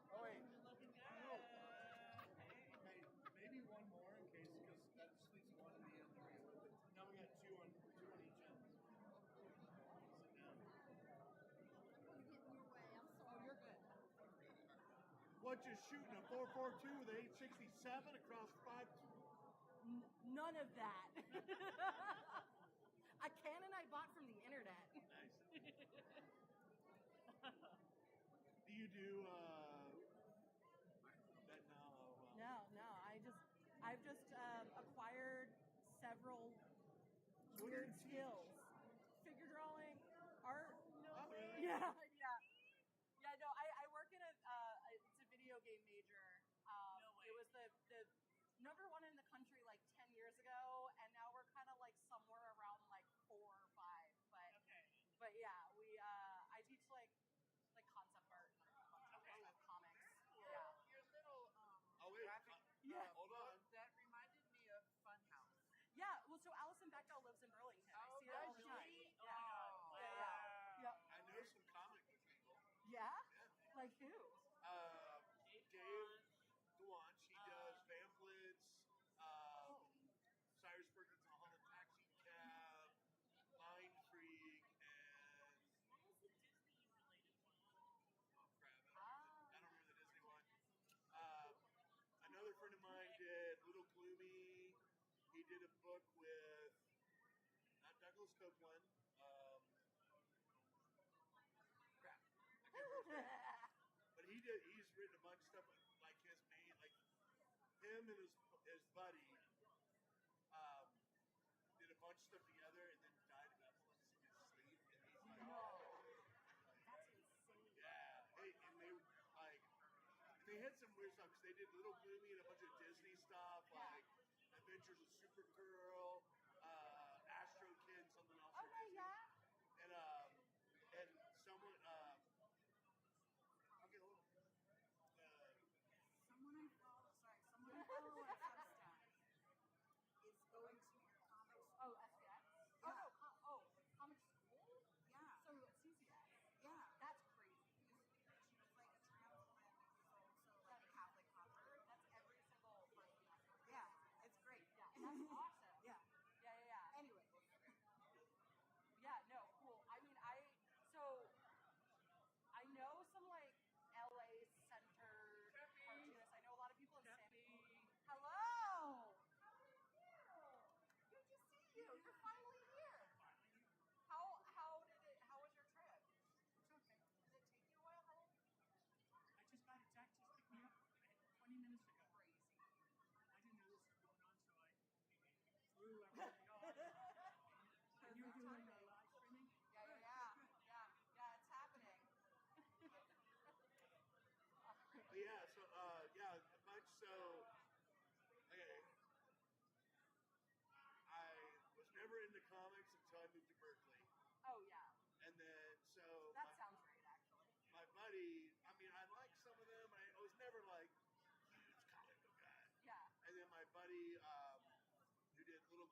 Oh wait, maybe one more in case, because that just leaves one in the end area with it. Now we got two on each end. Sit down. I'm getting your way. I'm sorry. Oh, you're good. What, just shooting a 4.42 with an 867 across 5? None of that. A cannon I bought from the internet. Nice. Do you do that now? No. I've just acquired several weird skills. Figure drawing, art. Oh, really? Yeah. No, I work in it's a video game major. No way. It was the number one in the country like 10 years ago, and now we're kind of like somewhere around like 4 or 5. But yeah, I teach like concept art and a bunch of comics. Yeah. Your little graphic hold on. that reminded me of Funhouse. Yeah, well, so Alison Bechdel lives in Burlington. I see her all the time. Yeah. I know some comic people. Yeah? Like who? Dave Dwanch, he does pamphlets, Cyrus Burton's Holland Taxi Cab, Mind Freak, and What was the Disney related one? oh crap, I don't remember the Disney one. Another friend of mine did Little Gloomy. He did a book with not Douglas Copeland. Crap, I can't remember his name. But he's written a bunch of stuff like his main, like him and his buddy did a bunch of stuff together and then died of epilepsy in his sleep. And he's like, That's insane. yeah. Hey, and they had some weird stuff because they did Little Gloomy and a bunch of Disney stuff like Adventures of Supergirl, Astro Kid, something else. Okay, yeah. And someone, okay, hold on.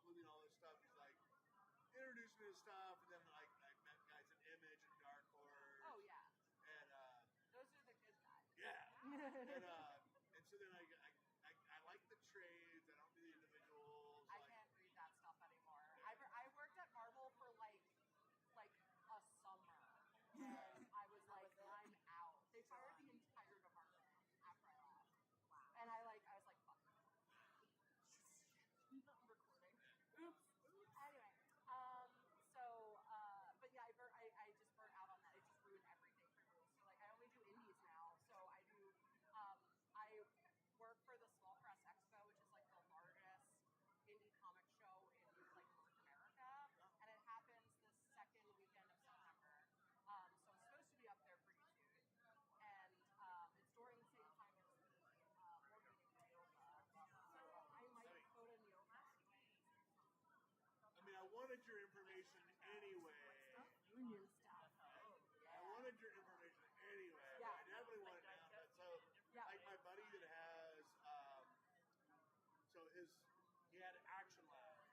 Flutie and all this stuff. He's like introduced me to stuff, and then like I met guys at Image and Dark Horse. Oh yeah. And those are the good guys. Yeah. And so then I like the trades. I don't do the individuals. I can't read that stuff anymore. I worked at Marvel for like a summer, and I was like, I'm out. They fired the entire department after I left. Wow. And I was like, fuck. I'm recording. Oops. Anyway, but yeah, I just burnt out on that. It just ruined everything for me. So like, I only do indies now. So I work for the Small Press Expo, which is like the largest indie comic show in like North America, and it happens the second weekend of September. So I'm supposed to be up there pretty soon, and it's during the same time as the board meeting for Nova. So I might go to Nova. I mean, I wanted your information anyway. Union stuff. I wanted your information anyway. Yeah. I definitely want it now. But so, like my buddy that has, he had Action Lab.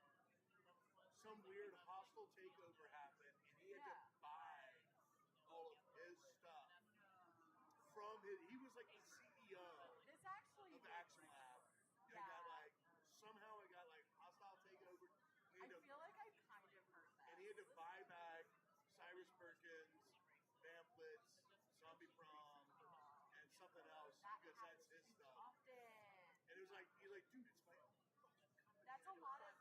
Some weird hostile takeover happened, and he had to buy all of his stuff from his. He was like the CEO of Action Lab. And somehow it got like hostile takeover. I feel like I kind of heard that. And he had to buy back Cyrus Perkins, pamphlets, Zombie Prom, and something else because that's his stuff. Often. And it was like, he's like, dude, it's my own. That's a lot of.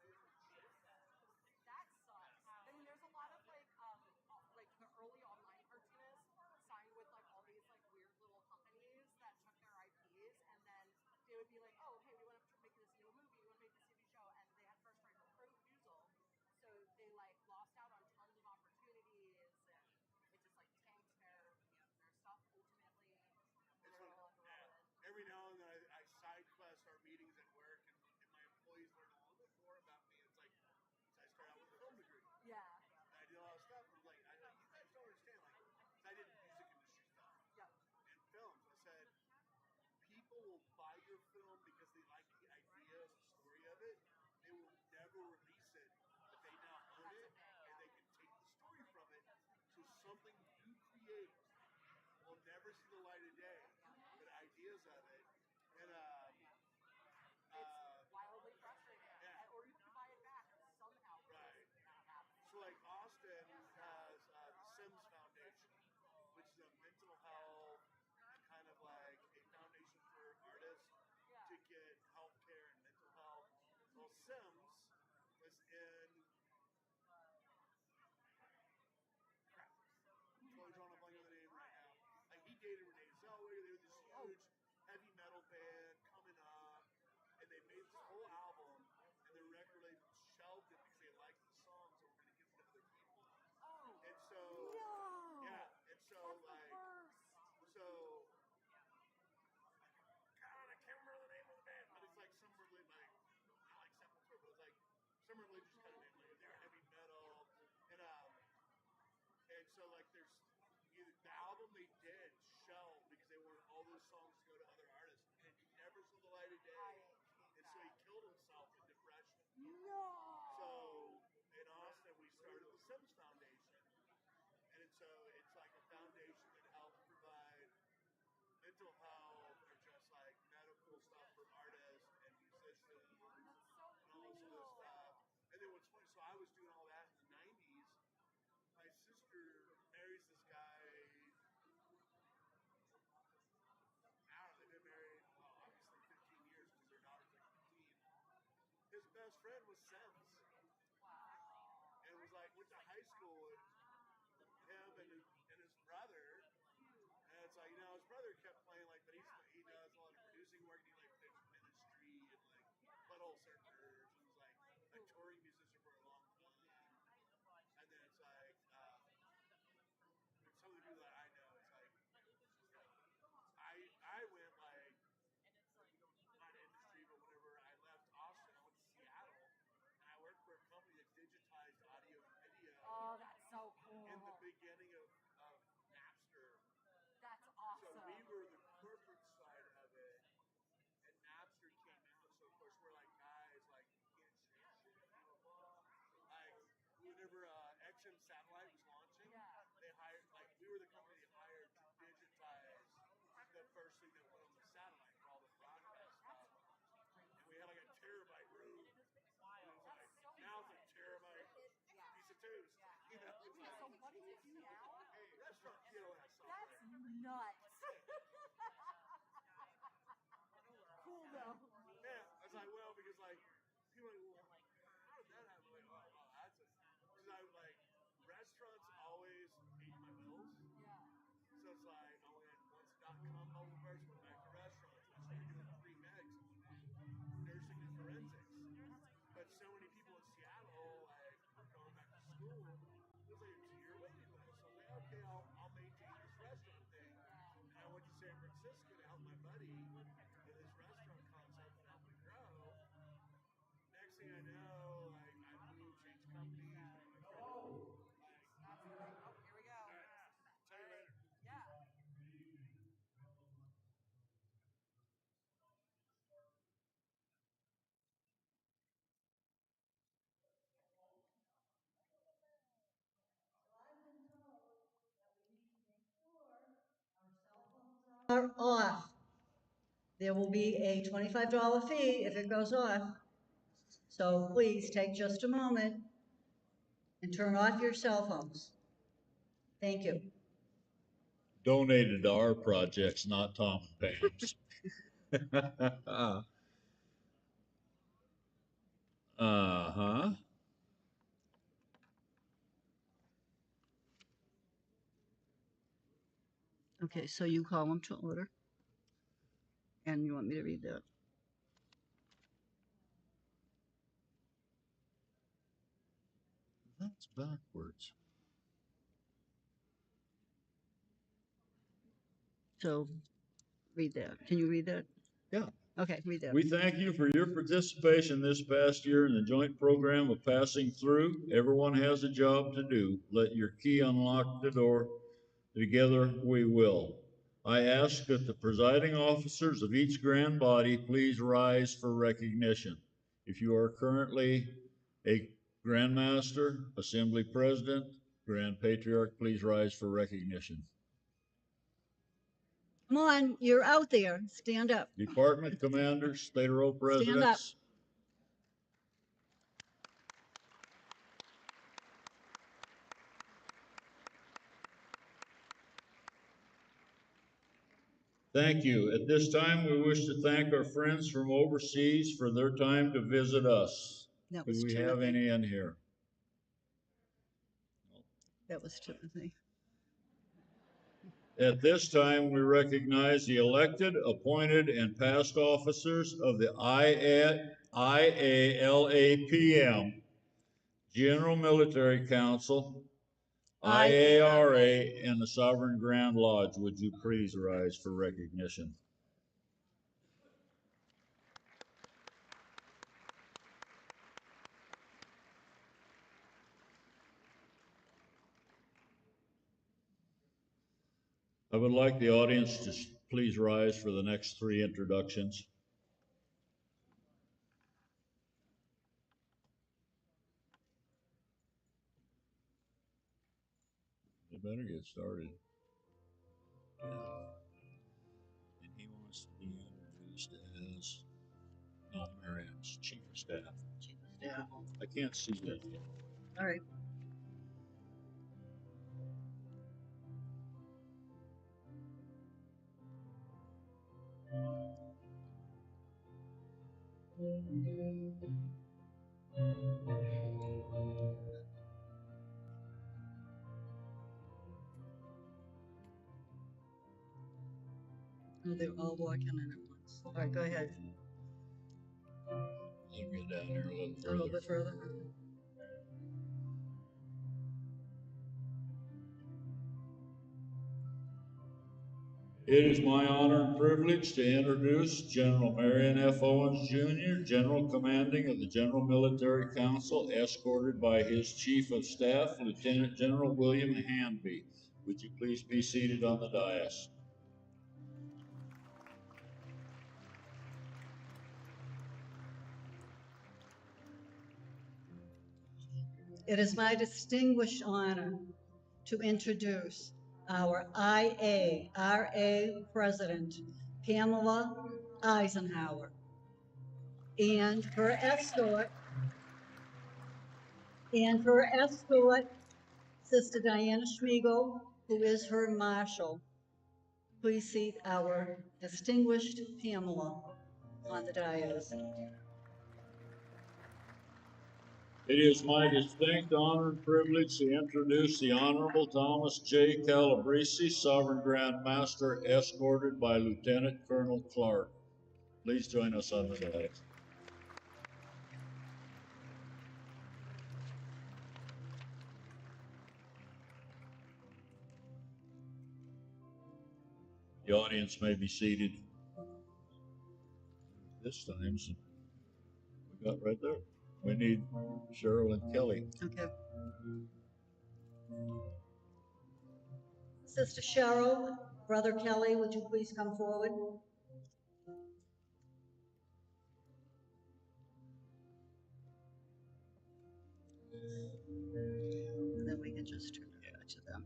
That sucks. I mean, there's a lot of like the early online cartoonists signed with like all these like weird little companies that took their IPs, and then they would be like, oh, hey, we want to make this new movie, we want to make this TV show, and they had first right of refusal, so they like lost out on tons of opportunities, and it just like tanked their stuff ultimately. Every now and then I side quest our meetings at work, and my employees learn a little bit more about me. It's like, I started out with a film degree. Yeah. And I did a lot of stuff. And I'm like, you guys don't understand. Like, I did music industry stuff. Yeah. And films. I said, people will buy your film because they like the idea, the story of it. They will never release it, but they now own it, and they can take the story from it. So something you create will never see the light of day, but ideas of it. And it's wildly frustrating. Yeah. Or you can buy it back somehow. Right. Not happening. So like Austin has the Sims Foundation, which is a mental health, kind of like a foundation for artists to get healthcare and mental health. Well, Sims was in I'm totally drawing a blank on the name right now. Like he dated Renee Zellweger. They were this huge heavy metal band coming up, and they made this whole album, and their record label shelved it because they liked the songs and were going to give it to other people. Oh. And so, and so that's like, the worst. so, God, I can't remember the name of the band, but it's like some religion, like not like Sepultura, but it's like some religious kind of name. Like they're heavy metal, and so like there's the album they did shelved because they wanted all those songs to go to other artists, and it never saw the light of day. And so he killed himself in depression. No. So in Austin, we started the Sims Foundation, and so it's like a foundation that helps provide mental health or just like medical stuff for artists and musicians and all this other stuff. And then what's funny, so I was doing all that in the 90s. My sister marries this guy. I don't know, they've been married, well, obviously 15 years because their daughter's like 15. His best friend was Sims. Wow. And it was like, went to high school with him and his brother. And it's like, his brother kept playing, like, but he does a lot of producing work, and he, like, plays Ministry and, like, Butthole Surfers, and was, like, a touring musician for a long time. And then it's like, some of the people that I know, it's like, I went, like, not industry, but whenever I left Austin, I went to Seattle, and I worked for a company that digitized audio and video. Oh, that's so cool. In the beginning of Napster. That's awesome. So we were the corporate side of it, and Napster came out. So of course we're like, guys, like you can't share shit, blah blah couple of ours went back to restaurants. We started doing pre-medics and nursing and forensics. But so many people in Seattle like were going back to school. It was like a 2-year waiting list. So I was like, okay, I'll maintain this restaurant thing. And I went to San Francisco to help my buddy with his restaurant concept and help it grow. Next thing I know, like I moved, changed companies, met my friend. That's great. Oh, here we go. All right. Tell you later. Yeah. Are off. There will be a $25 fee if it goes off. So please take just a moment and turn off your cell phones. Thank you. Donated to our projects, not Tom and Pam's. Uh-huh. Okay, so you call them to order. And you want me to read that? That's backwards. So read that. Can you read that? Yeah. Okay, read that. We thank you for your participation this past year in the joint program of passing through. Everyone has a job to do. Let your key unlock the door. Together we will. I ask that the presiding officers of each grand body please rise for recognition. If you are currently a Grand Master, Assembly President, Grand Patriarch, please rise for recognition. Come on, you're out there. Stand up. Department Commanders, State Row Presidents. Thank you. At this time, we wish to thank our friends from overseas for their time to visit us. That Do was we have Timothy. any in here? That was Timothy. At this time, we recognize the elected, appointed, and past officers of the IALAPM, General Military Council, IARA, and the Sovereign Grand Lodge. Would you please rise for recognition? I would like the audience to please rise for the next 3 introductions. You better get started. Yeah. And he wants to be introduced as Marion's Chief of Staff. Chief of Staff. I can't see that. All right. Oh, they're all walking in at once. All right, go ahead. Let me get down here a little A little further. bit further. It is my honor and privilege to introduce General Marion F. Owens, Jr., General Commanding of the General Military Council, escorted by his Chief of Staff, Lieutenant General William Hanby. Would you please be seated on the dais? It is my distinguished honor to introduce our IARA President, Pamela Eisenhower, and her escort, Sister Diana Schmiegel, who is her marshal. Please seat our distinguished Pamela on the dais. It is my distinct honor and privilege to introduce the Honorable Thomas J. Calabrese, Sovereign Grand Master, escorted by Lieutenant Colonel Clark. Please join us on the dais. The audience may be seated. This time, we got right there. We need Cheryl and Kelly. Okay. Sister Cheryl, Brother Kelly, would you please come forward? And then we can just turn it over to them.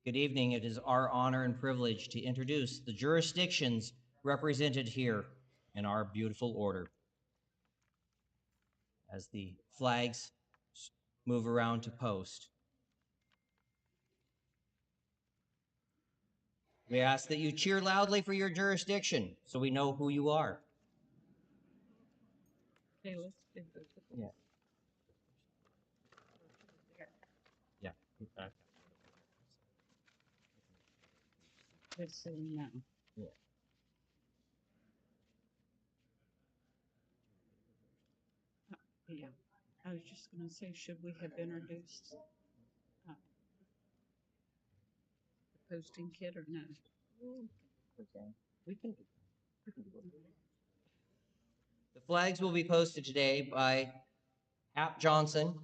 Good evening. It is our honor and privilege to introduce the jurisdictions represented here in our beautiful order. As the flags move around to post, we ask that you cheer loudly for your jurisdiction so we know who you are. Okay, let's do this. Yeah. Yeah. Let's see now. Yeah. Yeah, I was just gonna say, should we have introduced the posting kit or no? We can. The flags will be posted today by Hap Johnson,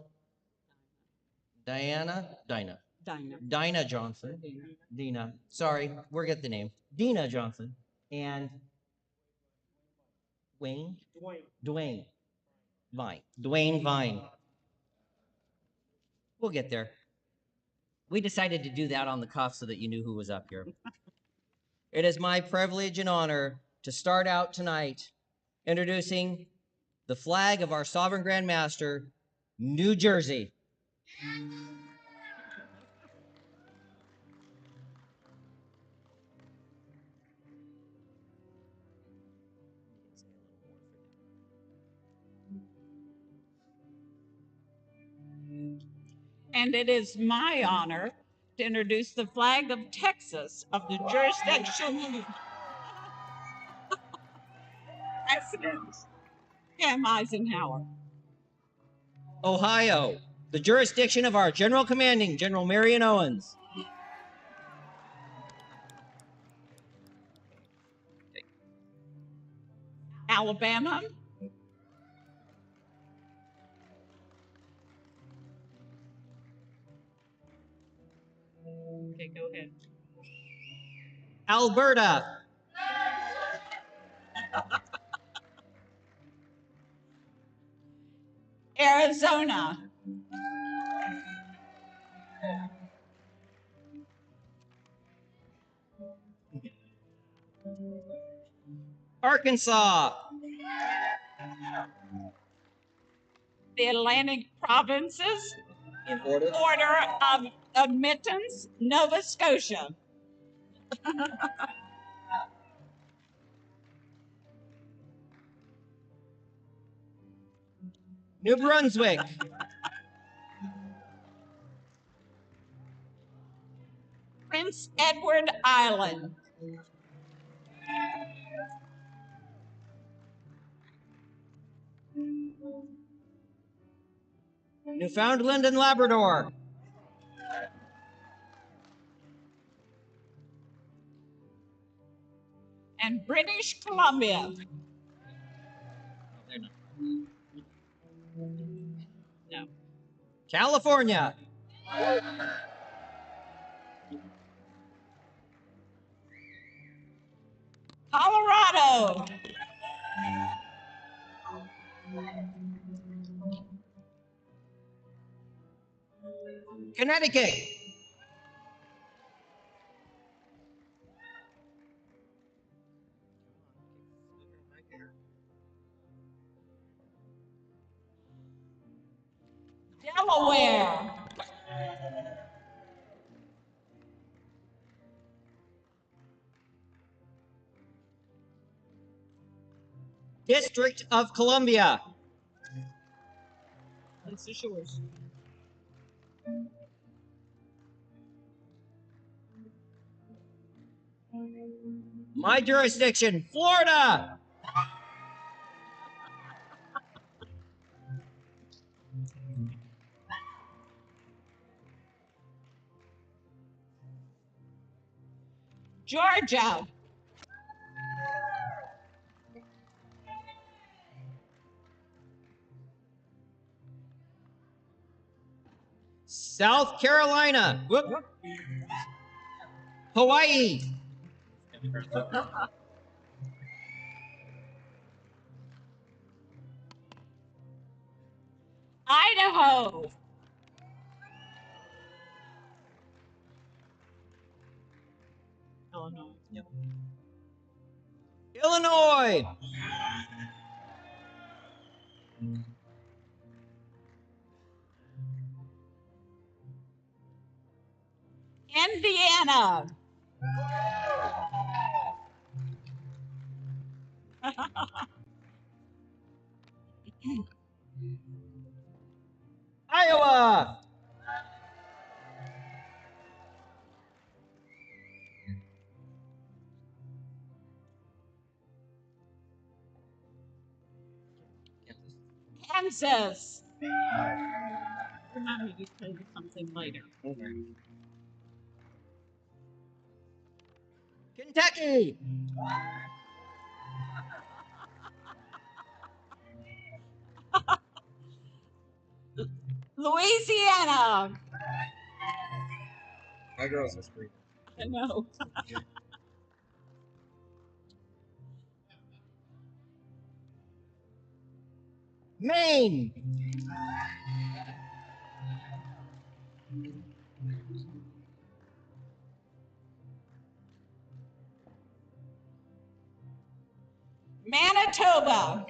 Dinah Johnson, Dina. Sorry, we'll get the name. Dina Johnson and Dwayne Vine. We'll get there. We decided to do that on the cuff so that you knew who was up here. It is my privilege and honor to start out tonight introducing the flag of our Sovereign Grand Master, New Jersey. And it is my honor to introduce the flag of Texas of the jurisdiction President Cam Eisenhower. Ohio, the jurisdiction of our General Commanding, General Marion Owens. Alabama. Okay, go ahead. Alberta. Arizona. Arkansas. The Atlantic provinces. In order of admittance, Nova Scotia. New Brunswick. Prince Edward Island. Newfoundland and Labrador. And British Columbia. No. California. Colorado. Connecticut. Delaware. District of Columbia. This is yours. My jurisdiction, Florida. Georgia. South Carolina. Whoop. Hawaii. Idaho. Illinois. Yep. Illinois. Indiana. Iowa. Kansas. Remember, you play something later. Kentucky. Louisiana. My girls are screaming. I know. Maine. Manitoba.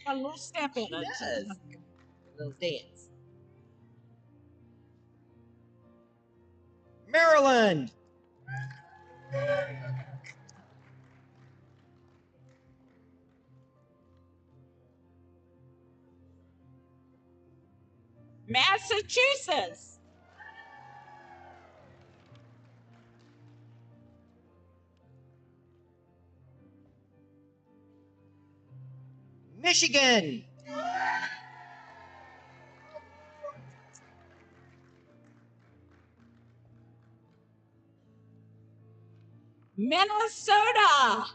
A little step in it. Yes. Little dance. Maryland. Massachusetts. Michigan. Minnesota.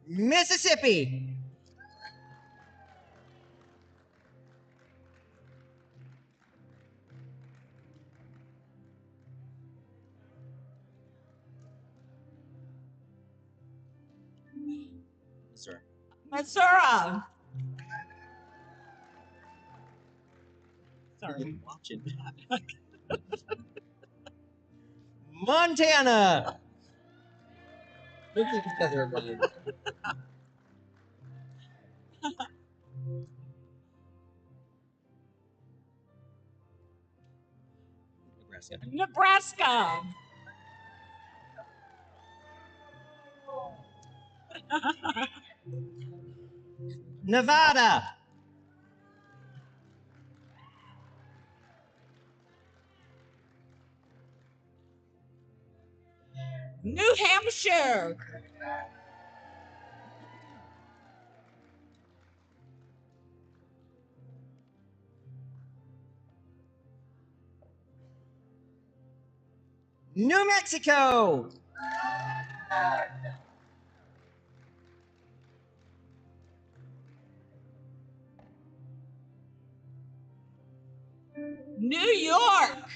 Mississippi. Sir. Missouri. Sorry, watching. Montana. Look at each other again. Nebraska. Nebraska. Nevada. New Hampshire. New Mexico. New York.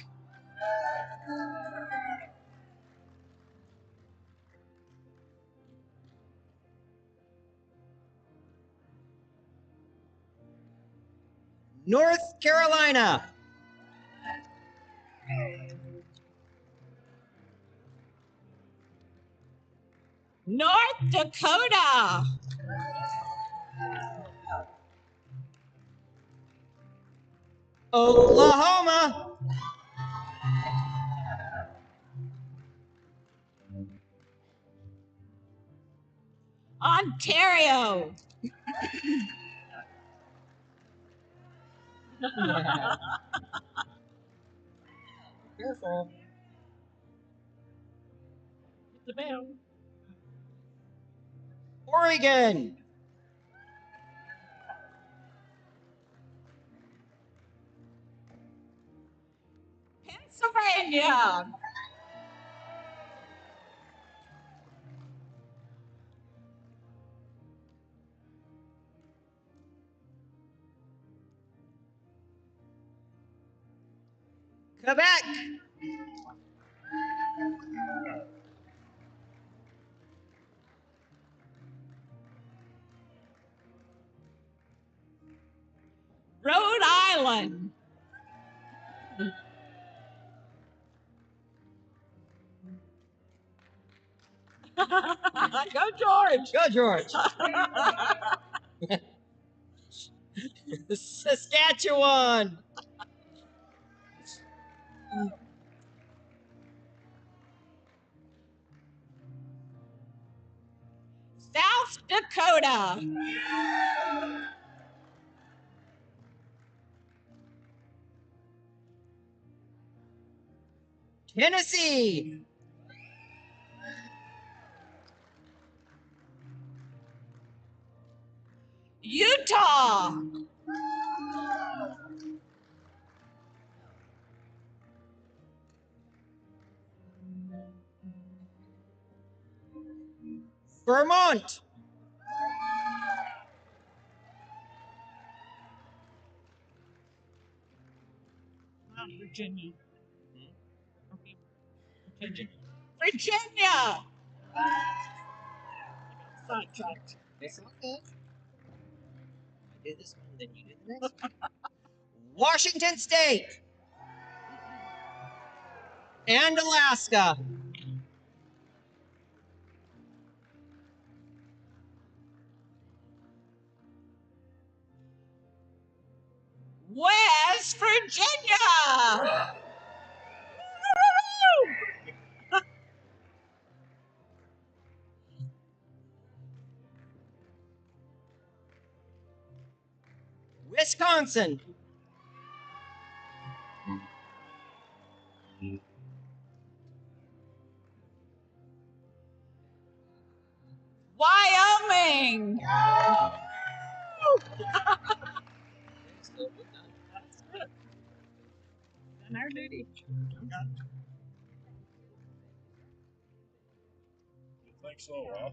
North Carolina. North Dakota. Oklahoma. Ontario. Careful. The bell. Oregon. Pennsylvania. Quebec. Rhode Island. Go George. Go, George. Saskatchewan. South Dakota. Tennessee. Utah. Vermont. Virginia. Okay. Virginia. Sidetracked. It's okay. I do this one, then you do the next one. Washington State. And Alaska. West Virginia. Wisconsin. Wyoming. Done our duty. You think so, huh?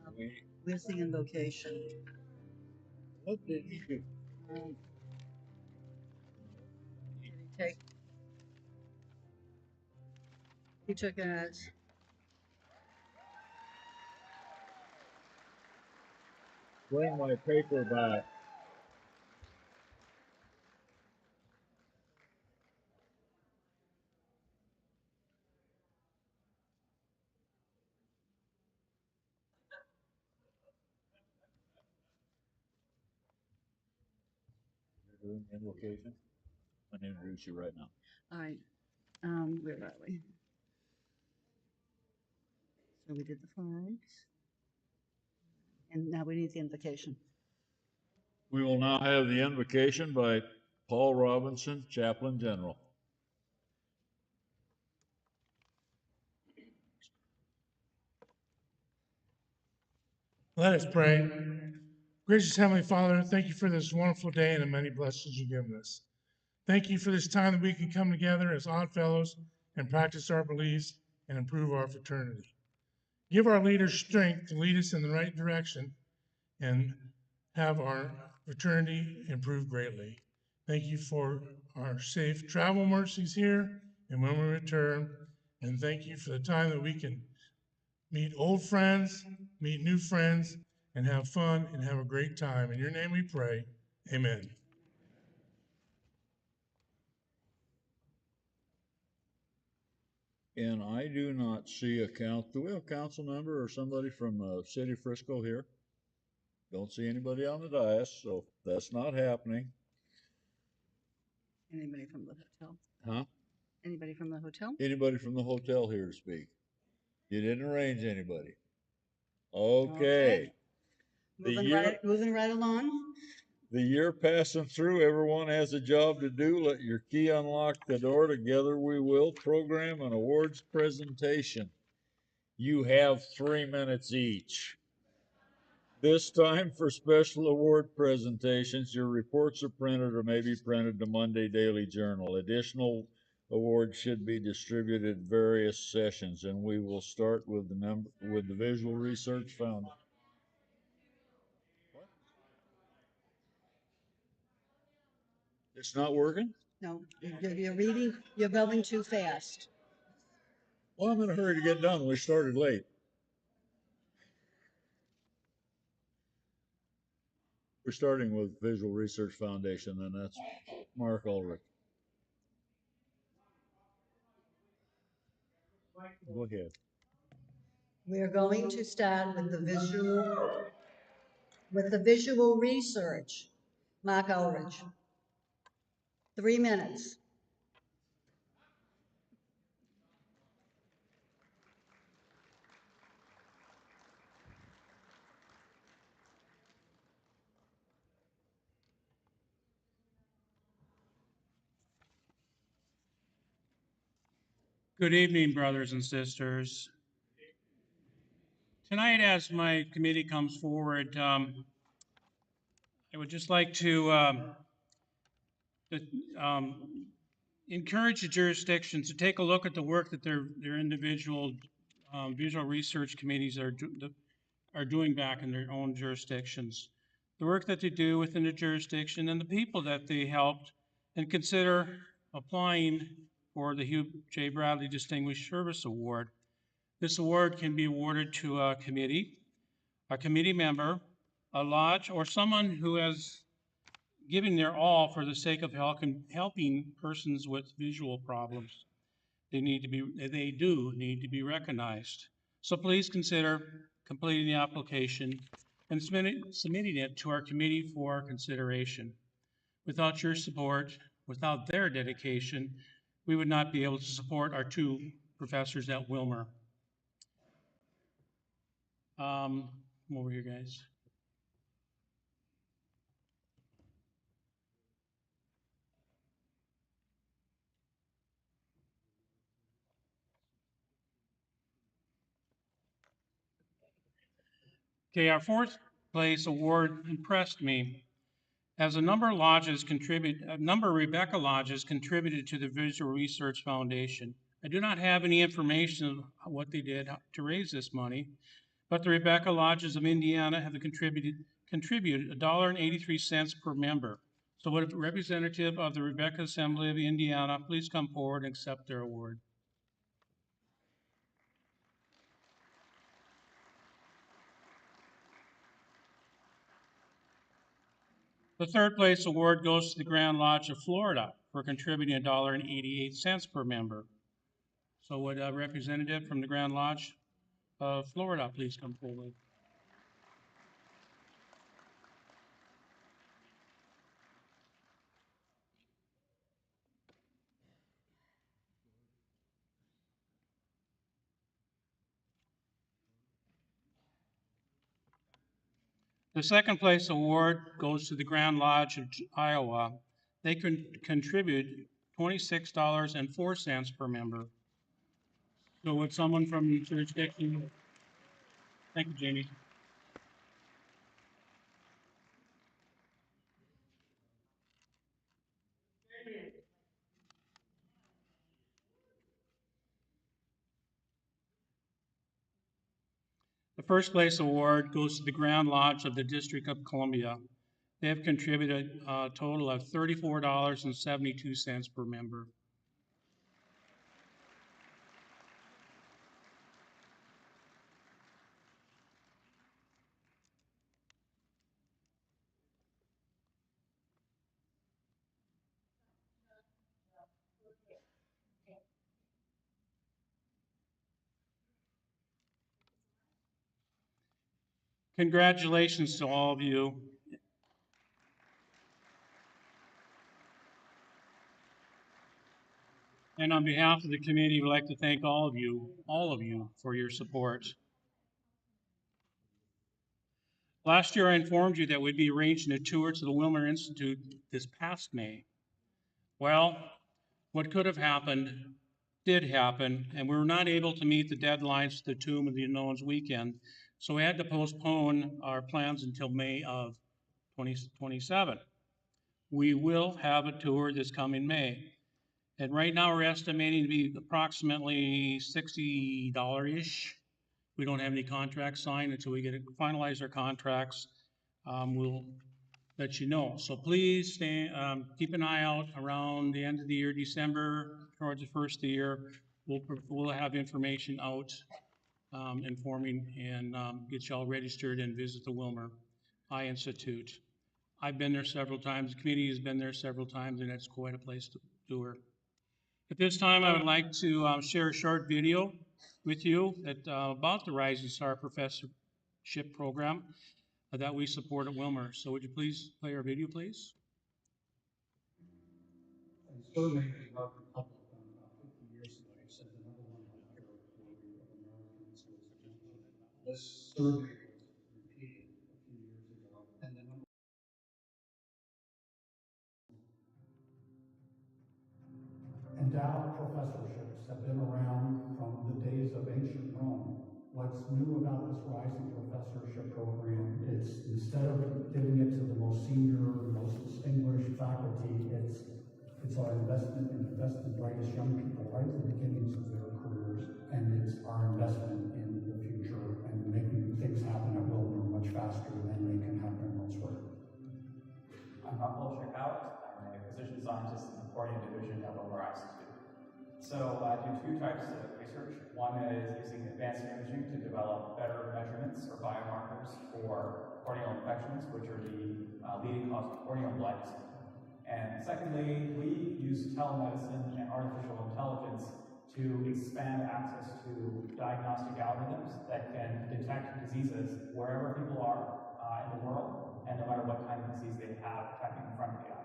And Where's the invocation? what did he do? Take. He took it as. Bring my paper back. You're doing invocation? I'm gonna introduce you right now. All right. Where are we? So we did the flags. And now we need the invocation. We will now have the invocation by Paul Robinson, Chaplain General. Let us pray. Gracious Heavenly Father, thank you for this wonderful day and the many blessings you've given us. Thank you for this time that we can come together as odd fellows and practice our beliefs and improve our fraternity. Give our leaders strength to lead us in the right direction and have our fraternity improve greatly. Thank you for our safe travel mercies here and when we return. And thank you for the time that we can meet old friends, meet new friends, and have fun and have a great time. In your name we pray. Amen. And I do not see do we have a council member or somebody from the city of Frisco here? Don't see anybody on the dais, so that's not happening. Anybody from the hotel? Huh? Anybody from the hotel? Anybody from the hotel here to speak? You didn't arrange anybody. Okay. Moving right along. The year passing through, everyone has a job to do. Let your key unlock the door. Together we will. Program and awards presentation. You have 3 minutes each. This time for special award presentations, your reports are printed or may be printed to Monday Daily Journal. Additional awards should be distributed at various sessions, and we will start with the Visual Research Foundation. It's not working? No, you're going too fast. Well, I'm in a hurry to get done. We started late. We're starting with Visual Research Foundation, and that's Mark Ulrich. Go ahead. We're going to start with the visual research. Mark Ulrich. 3 minutes. Good evening, brothers and sisters. Tonight, as my committee comes forward, I would just like to encourage the jurisdictions to take a look at the work that their individual visual research committees are doing back in their own jurisdictions. The work that they do within the jurisdiction and the people that they helped, and consider applying for the Hugh J. Bradley Distinguished Service Award. This award can be awarded to a committee member, a lodge, or someone who has given their all for the sake of helping persons with visual problems. They do need to be recognized. So please consider completing the application and submitting it to our committee for consideration. Without your support, without their dedication, we would not be able to support our 2 professors at Wilmer. Come over here, guys. Okay, our 4th place award impressed me, as a number of Rebecca lodges contributed to the Visual Research Foundation. I do not have any information of what they did to raise this money, but the Rebecca Lodges of Indiana have contributed $1.83 per member. So would a representative of the Rebecca Assembly of Indiana please come forward and accept their award? The 3rd place award goes to the Grand Lodge of Florida for contributing $1.88 per member. So would a representative from the Grand Lodge of Florida please come forward? The 2nd place award goes to the Grand Lodge of Iowa. They contribute $26.04 per member. So would someone from the jurisdiction? Thank you, Jamie. The 1st place award goes to the Grand Lodge of the District of Columbia. They have contributed a total of $34.72 per member. Congratulations to all of you. And on behalf of the committee, we'd like to thank all of you for your support. Last year, I informed you that we'd be arranging a tour to the Wilmer Institute this past May. Well, what could have happened did happen, and we were not able to meet the deadlines for the Tomb of the Unknowns weekend, so we had to postpone our plans until May of 2027. We will have a tour this coming May. And right now we're estimating to be approximately $60-ish. We don't have any contracts signed until we finalize our contracts. We'll let you know. So please keep an eye out around the end of the year, December, towards the first of the year. We'll have information out informing and get you all registered and visit the Wilmer Eye Institute. I've been there several times. The committee has been there several times, and it's quite a place to tour. At this time, I would like to share a short video with you about the Rising Star Professorship Program that we support at Wilmer. So would you please play our video, please? A survey that Margaret Couple done about 50 years ago said the #1 healthcare employee of Americans was women. This survey was repeated a few years ago, and the number endowed professorships have been around from the days of ancient Rome. What's new about this rising professorship program is instead of giving it to the most senior, most distinguished faculty, it's our investment in the best and brightest young people right at the beginnings of their careers, and it's our investment in the future and making things happen at Wilmer much faster than they can happen elsewhere. I'm Paul Checkout. I'm a physician scientist in the cornea division at Wilmer Institute. So I do two types of research. One is using advanced imaging to develop better measurements or biomarkers for corneal infections, which are the leading cause of corneal blindness. And secondly, we use telemedicine and artificial intelligence to expand access to diagnostic algorithms that can detect diseases wherever people are in the world, and no matter what kind of disease they have happening in front of the eye.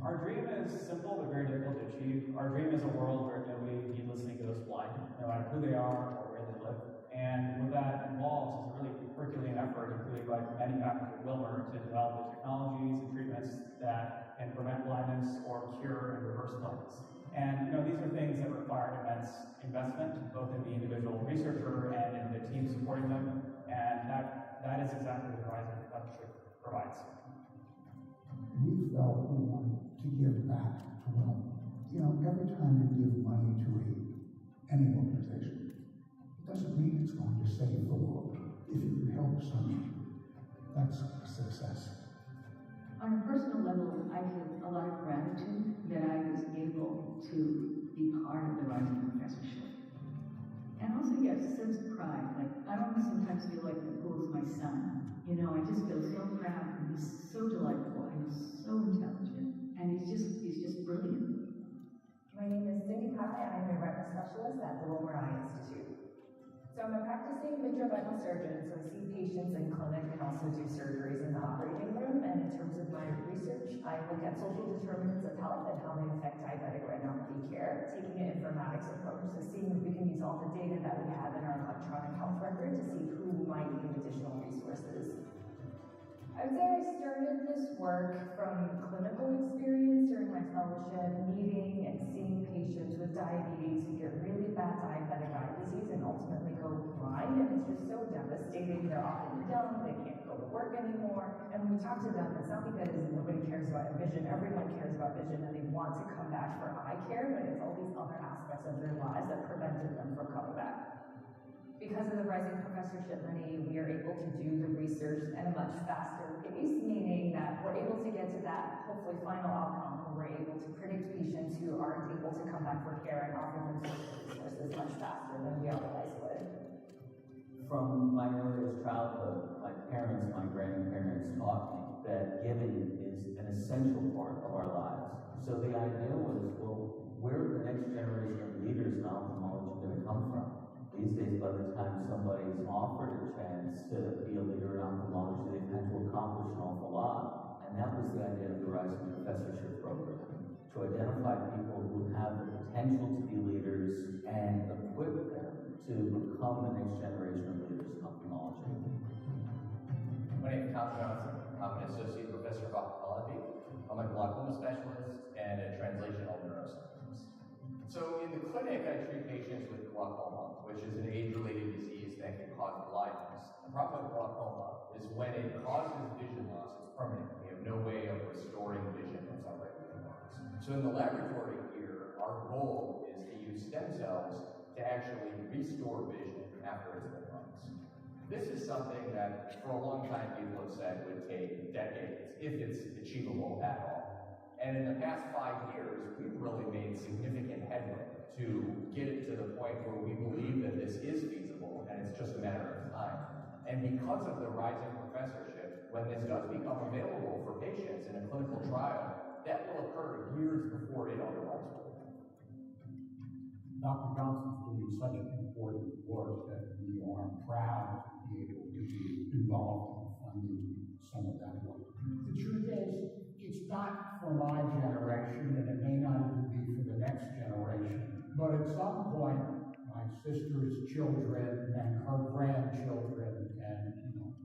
Our dream is simple but very difficult to achieve. Our dream is a world where nobody needlessly goes blind, no matter who they are or where they live. And what that involves is a really Herculean effort, including by many faculty at Wilmer, to develop the technologies and treatments that can prevent blindness or cure and reverse blindness. And these are things that require immense investment, both in the individual researcher and in the team supporting them. And that is exactly what the Rising Professorship provides. We felt we wanted to give back to Wilmer. Every time you give money to any organization, it doesn't mean it's going to save the world. If you can help someone, that's a success. On a personal level, I feel a lot of gratitude that I was able to be part of the Rising Professorship. And also, yes, a sense of pride. Like, I almost sometimes feel like Nicole's my son. I just feel so proud, and he's so delightful, and he's so intelligent, and he's just brilliant. My name is Cindy Kai. I'm a retina specialist at the Wilmer Eye Institute. So I'm a practicing vitreoretinal surgeon, so I see patients in clinic and also do surgeries in the operating room. And in terms of my research, I look at social determinants of health and how they affect diabetic retinopathy care, taking an informatics approach, so seeing if we can use all the data that we have in our electronic health record to see who might need additional resources. I would say I started this work from clinical experience during my fellowship, meeting and seeing patients with diabetes who get really bad diabetic eye disease and ultimately go blind, and it's just so devastating. They're often young, they can't go to work anymore, and when we talk to them, it's not because nobody cares about vision. Everyone cares about vision and they want to come back for eye care, but it's all these other aspects of their lives that prevented them from coming back. Because of the Rising Professorship money, we are able to do the research at a much faster pace, meaning that we're able to get to that hopefully final outcome where we're able to predict patients who aren't able to come back for care and offer them social resources much faster than we otherwise would. From my earliest childhood, my parents, my grandparents taught me that giving is an essential part of our lives. So the idea was, well, where are the next generation of leaders in ophthalmology going to come from? These days, by the time somebody's offered a chance to be a leader in ophthalmology, they've had to accomplish an awful lot. And that was the idea of the Rising Professorship Program, to identify people who have the potential to be leaders and equip them to become the next generation of leaders in ophthalmology. My name is Tom Johnson. I'm an associate professor of ophthalmology. I'm a glaucoma specialist and a translational neuroscientist. So in the clinic, I treat patients with glaucoma, which is an age-related disease that can cause blindness. The problem with glaucoma is when it causes vision loss, it's permanent. We have no way of restoring vision once already lost. So in the laboratory here, our goal is to use stem cells to actually restore vision after it's been lost. This is something that for a long time people have said would take decades, if it's achievable at all. And in the past 5 years, we've really made significant headway to get it to the point where we believe that this is feasible, and it's just a matter of time. And because of the Rising Professorship, when this does become available for patients in a clinical trial, that will occur years before it otherwise would. Dr. Johnson's doing such important work that we are proud to be able to be involved in funding some of that work. The truth is, it's not for my generation, and it may not even be for the next generation. But at some point, my sister's children and her grandchildren, and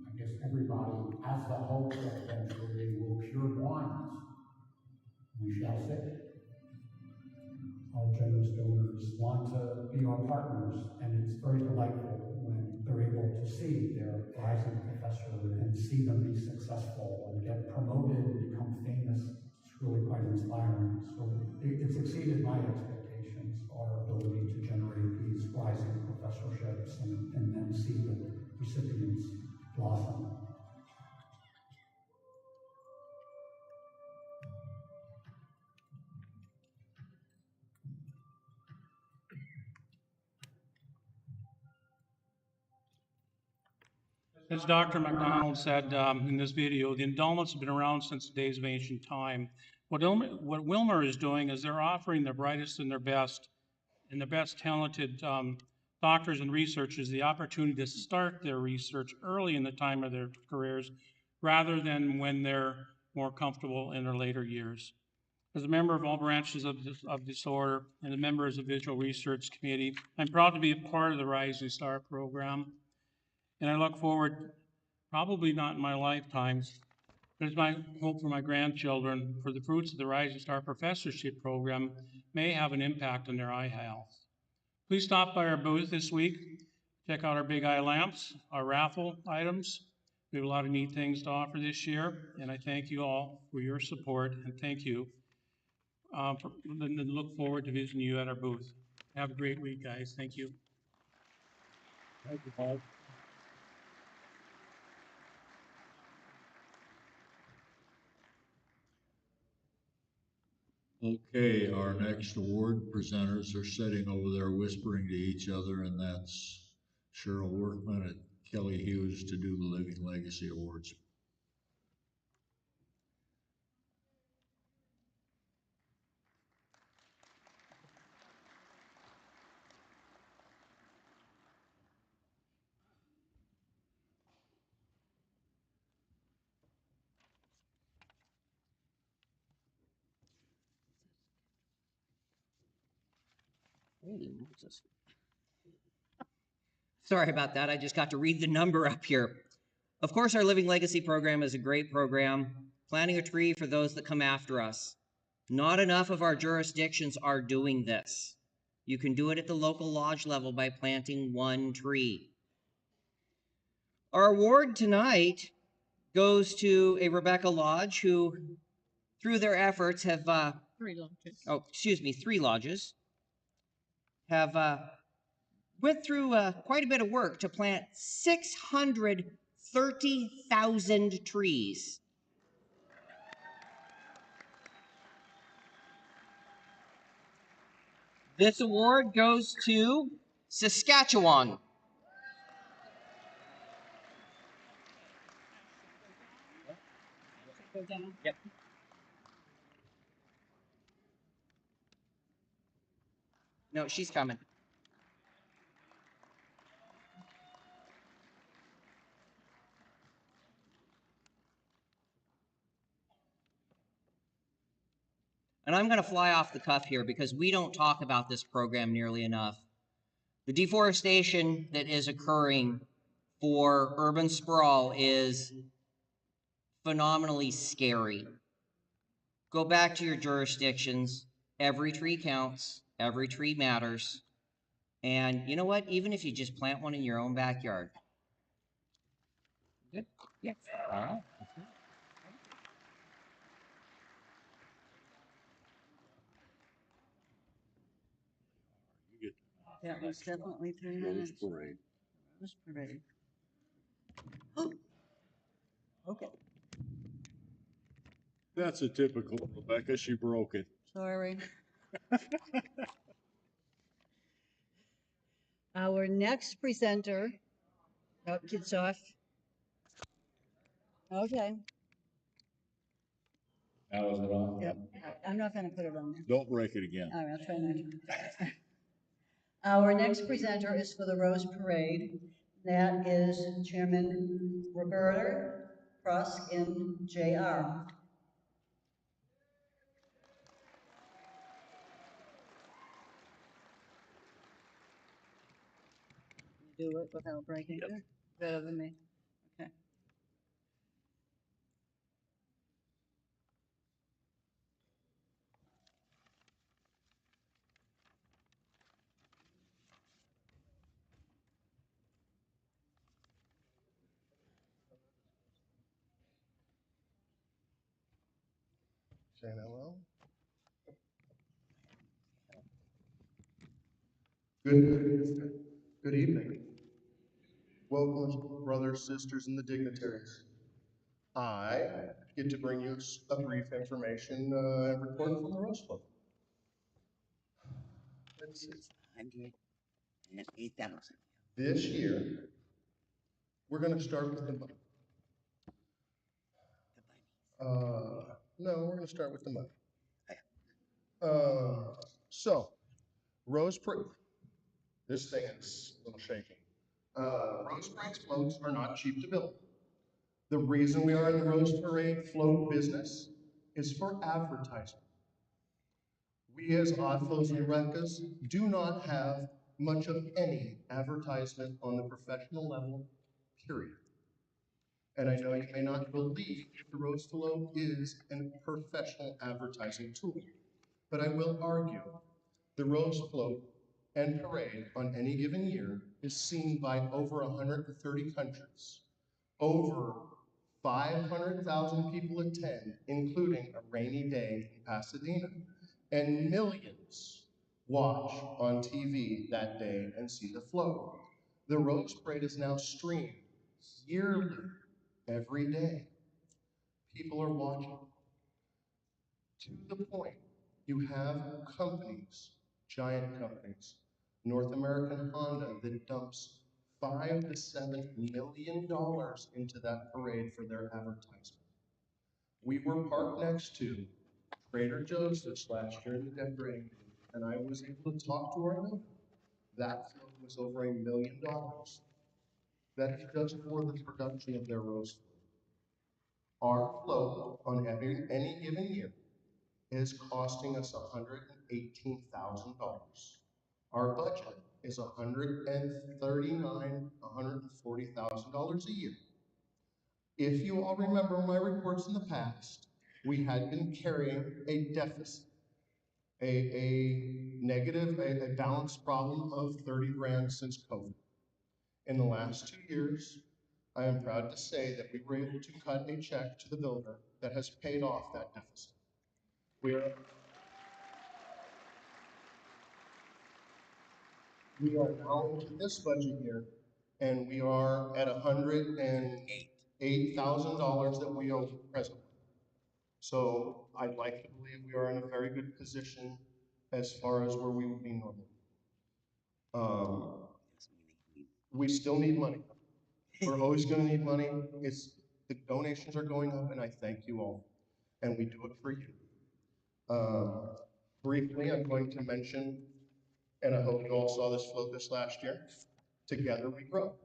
I guess everybody has the hope that eventually will cure blindness. We shall see. Our generous donors want to be our partners, and it's very delightful when they're able to see their rising professor and see them be successful and get promoted and become famous. It's really quite inspiring. So it's exceeded my expectations, our ability to generate these rising professorships and then see the recipients blossom. As Dr. McDonald said in this video, the endowments have been around since the days of ancient time. What Wilmer is doing is they're offering their brightest and their best talented doctors and researchers the opportunity to start their research early in the time of their careers, rather than when they're more comfortable in their later years. As a member of all branches of this order and a member of the Visual Research Committee, I'm proud to be a part of the Rising Star program. And I look forward, probably not in my lifetimes, but it's my hope for my grandchildren, for the fruits of the Rising Star Professorship Program may have an impact on their eye health. Please stop by our booth this week. Check out our big eye lamps, our raffle items. We have a lot of neat things to offer this year, and I thank you all for your support, and thank you. And look forward to visiting you at our booth. Have a great week, guys. Thank you. Thank you, Paul. Okay, our next award presenters are sitting over there whispering to each other, and that's Cheryl Workman and Kelly Hughes to do the Living Legacy Awards. Sorry about that. I just got to read the number up here. Of course, our Living Legacy program is a great program, planting a tree for those that come after us. Not enough of our jurisdictions are doing this. You can do it at the local lodge level by planting one tree. Our award tonight goes to a Rebecca Lodge who, through their efforts, have 3 lodges. Three lodges have went through quite a bit of work to plant 630,000 trees. This award goes to Saskatchewan. Yep. No, she's coming. and I'm going to fly off the cuff here because we don't talk about this program nearly enough. The deforestation that is occurring for urban sprawl is phenomenally scary. Go back to your jurisdictions. Every tree counts. Every tree matters. And you know what? Even if you just plant one in your own backyard. Good? Yes. All right. That was definitely 3 minutes. Rose Parade. Rose Parade. Okay. That's a typical Rebecca. She broke it. Sorry. Our next presenter, oh, kids off. Okay. Now is it on? Yep. I'm not going to put it on there. Don't break it again. All right, I'll try not to. Our next presenter is for the Rose Parade. That is Chairman Roberta Proskin, Jr. Do it without breaking it? Better than me. Okay. Saying hello. Good evening. Welcome, brothers, sisters, and the dignitaries. I get to bring you a brief information report from the Rose Club. Let's see. 108,000. This year, we're going to start with the money. No, we're going to start with the money. So, Rose Parade. This thing is a little shaky. Rose Parade floats are not cheap to build. The reason we are in the Rose Parade float business is for advertising. We as Oddfellows and Eurekas do not have much of any advertisement on the professional level, period. And I know you may not believe that the Rose Float is a professional advertising tool, but I will argue the Rose Float and Parade on any given year is seen by over 130 countries. Over 500,000 people attend, including a rainy day in Pasadena, and millions watch on TV that day and see the float. The Rose Parade is now streamed yearly, every day. People are watching. To the point, you have companies, giant companies, North American Honda that dumps $5 to $7 million into that parade for their advertisement. We were parked next to Trader Joe's this last year in the decorating, and I was able to talk to our owner. That float was over $1 million. That is just for the production of their rose float. Our float on any given year is costing us $118,000. Our budget is $140,000 a year. If you all remember my reports in the past, we had been carrying a deficit, a balance problem of 30 grand since COVID. In the last 2 years, I am proud to say that we were able to cut a check to the builder that has paid off that deficit. We are now into this budget year, and we are at $108,000 that we owe presently. So I'd like to believe we are in a very good position as far as where we would be normally. We still need money. We're always going to need money. The donations are going up, and I thank you all, and we do it for you. Briefly, I'm going to mention, and I hope you all saw this float this last year, Together We Grow.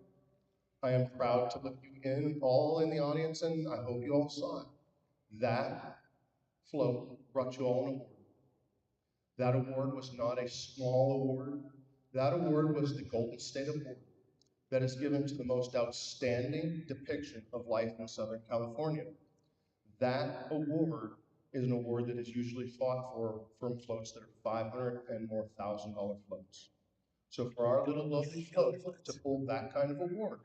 I am proud to look you all in the audience, and I hope you all saw it. That float brought you all an award. That award was not a small award. That award was the Golden State Award that is given to the most outstanding depiction of life in Southern California. That award is an award that is usually fought for from floats that are $500 and more $1,000 floats. So for our little lovely float to pull that kind of award,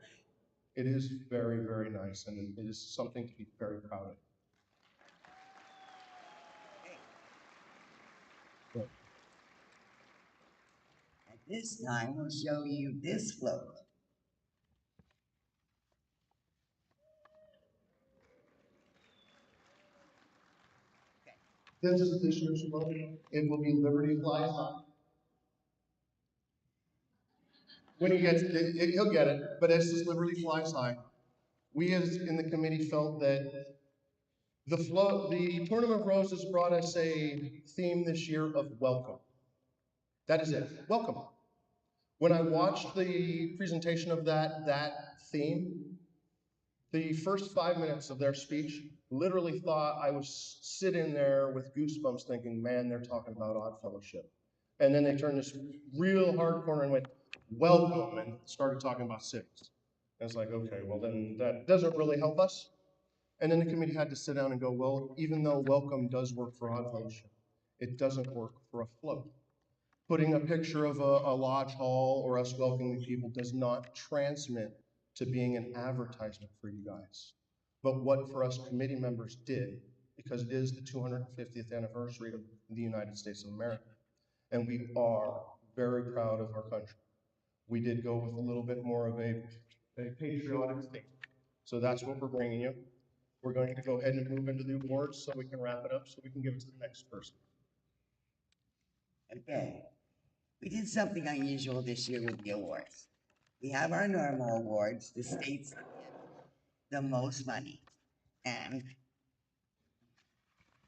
it is very, very nice, and it is something to be very proud of. At this time, we'll show you this float. This is this year's float. It will be Liberty Flies High. When he gets it, he'll get it, but it's just Liberty Flies High. We as in the committee felt that the Tournament of Roses brought us a theme this year of welcome. That is it, welcome. When I watched the presentation of that theme, the first 5 minutes of their speech, literally thought I was sitting there with goosebumps thinking, man, they're talking about Odd Fellowship. And then they turned this real hard corner and went, welcome, and started talking about cities. I was like, okay, well then that doesn't really help us. And then the committee had to sit down and go, well, even though welcome does work for Odd Fellowship, it doesn't work for a float. Putting a picture of a lodge hall or us welcoming people does not transmit to being an advertisement for you guys. But what for us committee members did, because it is the 250th anniversary of the United States of America, and we are very proud of our country. We did go with a little bit more of a patriotic thing. So that's what we're bringing you. We're going to go ahead and move into the awards so we can wrap it up so we can give it to the next person. Okay. We did something unusual this year with the awards. We have our normal awards, the states that give the most money. And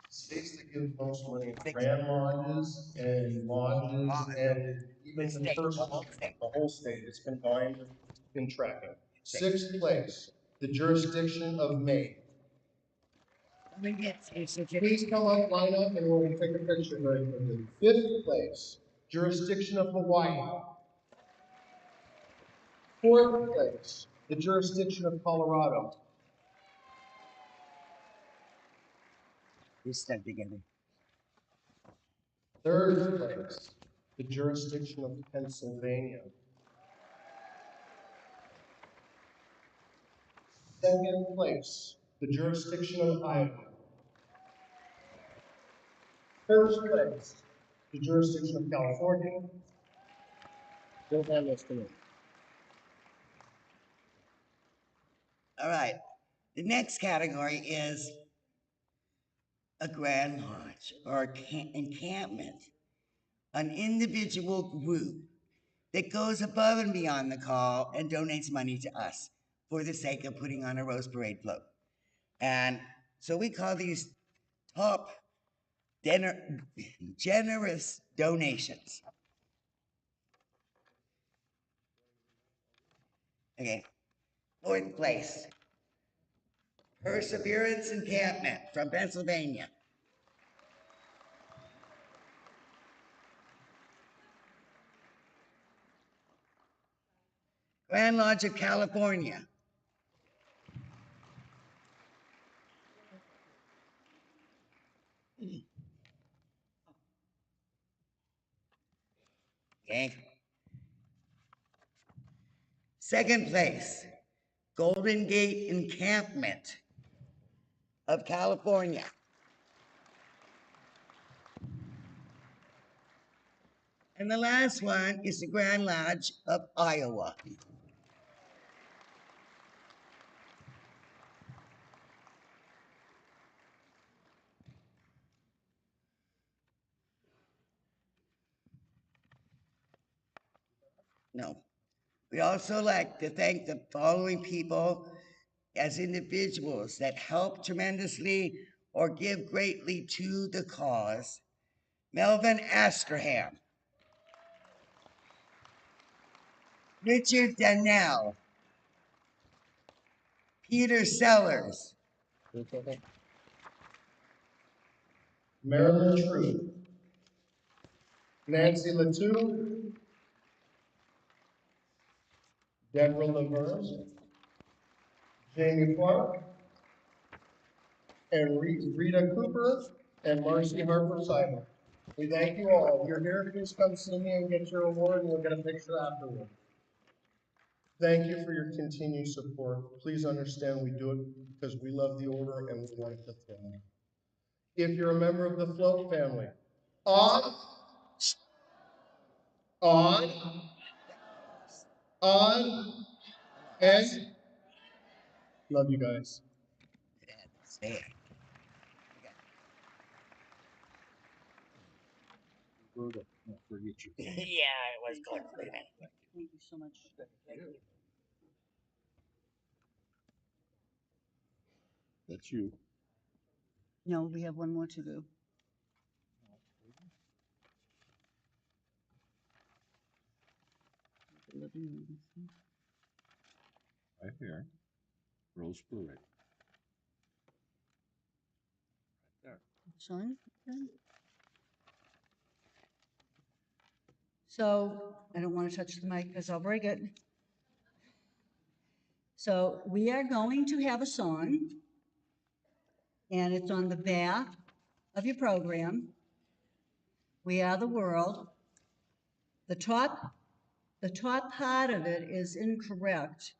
states that give most money, grand lodges and lodges and even the whole state. It's been fine in tracking. Sixth place, the jurisdiction of Maine. Please come up, line up, and we'll take a picture very quickly. Fifth place, jurisdiction of Hawaii. Fourth place, the jurisdiction of Colorado. We stuck together. Third place, the jurisdiction of Pennsylvania. Second place, the jurisdiction of Iowa. First place, the jurisdiction of California. Don't have this to me. All right. The next category is a grand lodge or encampment, an individual group that goes above and beyond the call and donates money to us for the sake of putting on a Rose Parade float. And so we call these top generous donations. Okay. Fourth place, Perseverance Encampment from Pennsylvania. Grand Lodge of California. Okay. Second place, Golden Gate Encampment of California. And the last one is the Grand Lodge of Iowa. No. We'd also like to thank the following people as individuals that help tremendously or give greatly to the cause. Melvin Astraham, Richard Donnell, Peter Sellers, Marilyn True, Nancy Latu, Deborah Laverne, Jamie Clark, and Rita Cooper, and Marcy Harper Simon. We thank you all. If you're here, please come see me and get your award, and we'll get a picture afterward. Thank you for your continued support. Please understand we do it because we love the order and we want it to thrive. If you're a member of the float family, on, and love you guys. Stay. Forget you. Yeah, it was good. Thank you so much. Thank you. That's you. No, we have one more to do. Right here. Rose Parade. Right there. Sean? So I don't want to touch the mic because I'll break it. So we are going to have a song, and it's on the back of your program. We are the world. The top part of it is incorrect.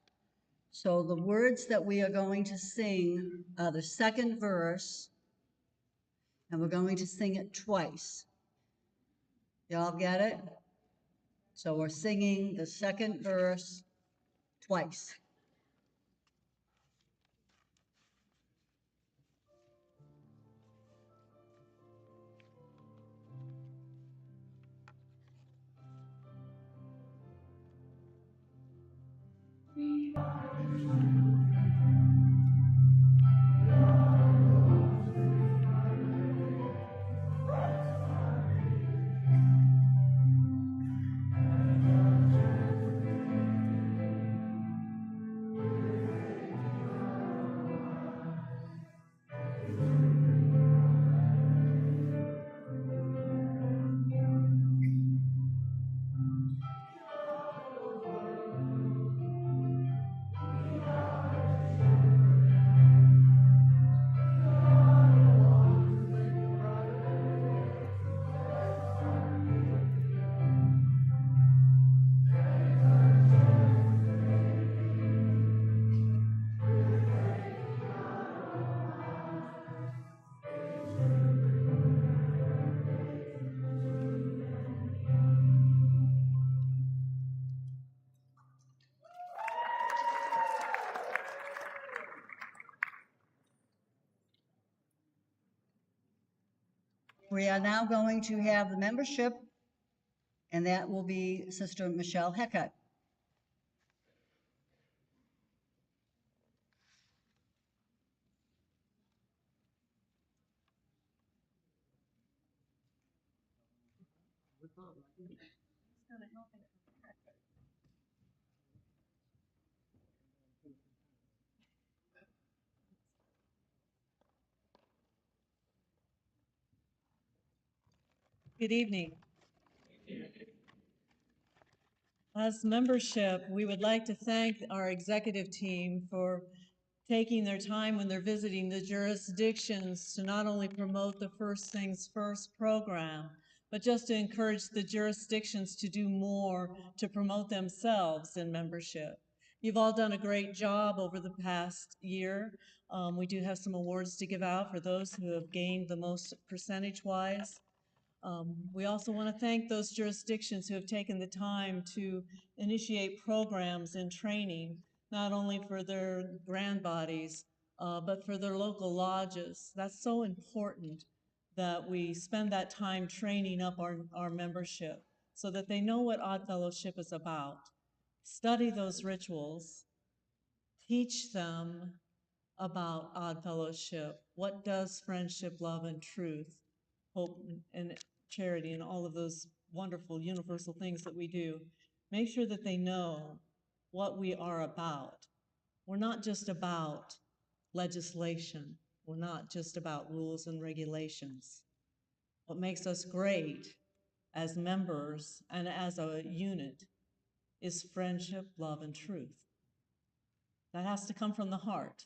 So the words that we are going to sing are the second verse, and we're going to sing it twice. Y'all get it? So we're singing the second verse twice. We are now going to have the membership, and that will be Sister Michelle Heckett. Good evening. As membership, we would like to thank our executive team for taking their time when they're visiting the jurisdictions to not only promote the First Things First program, but just to encourage the jurisdictions to do more to promote themselves in membership. You've all done a great job over the past year. We do have some awards to give out for those who have gained the most percentage-wise. We also want to thank those jurisdictions who have taken the time to initiate programs and training, not only for their grand bodies, but for their local lodges. That's so important that we spend that time training up our membership so that they know what Odd Fellowship is about. Study those rituals, teach them about Odd Fellowship. What does friendship, love, and truth, hope, and charity, and all of those wonderful universal things that we do? Make sure that they know what we are about. We're not just about legislation. We're not just about rules and regulations. What makes us great as members and as a unit is friendship, love, and truth. That has to come from the heart.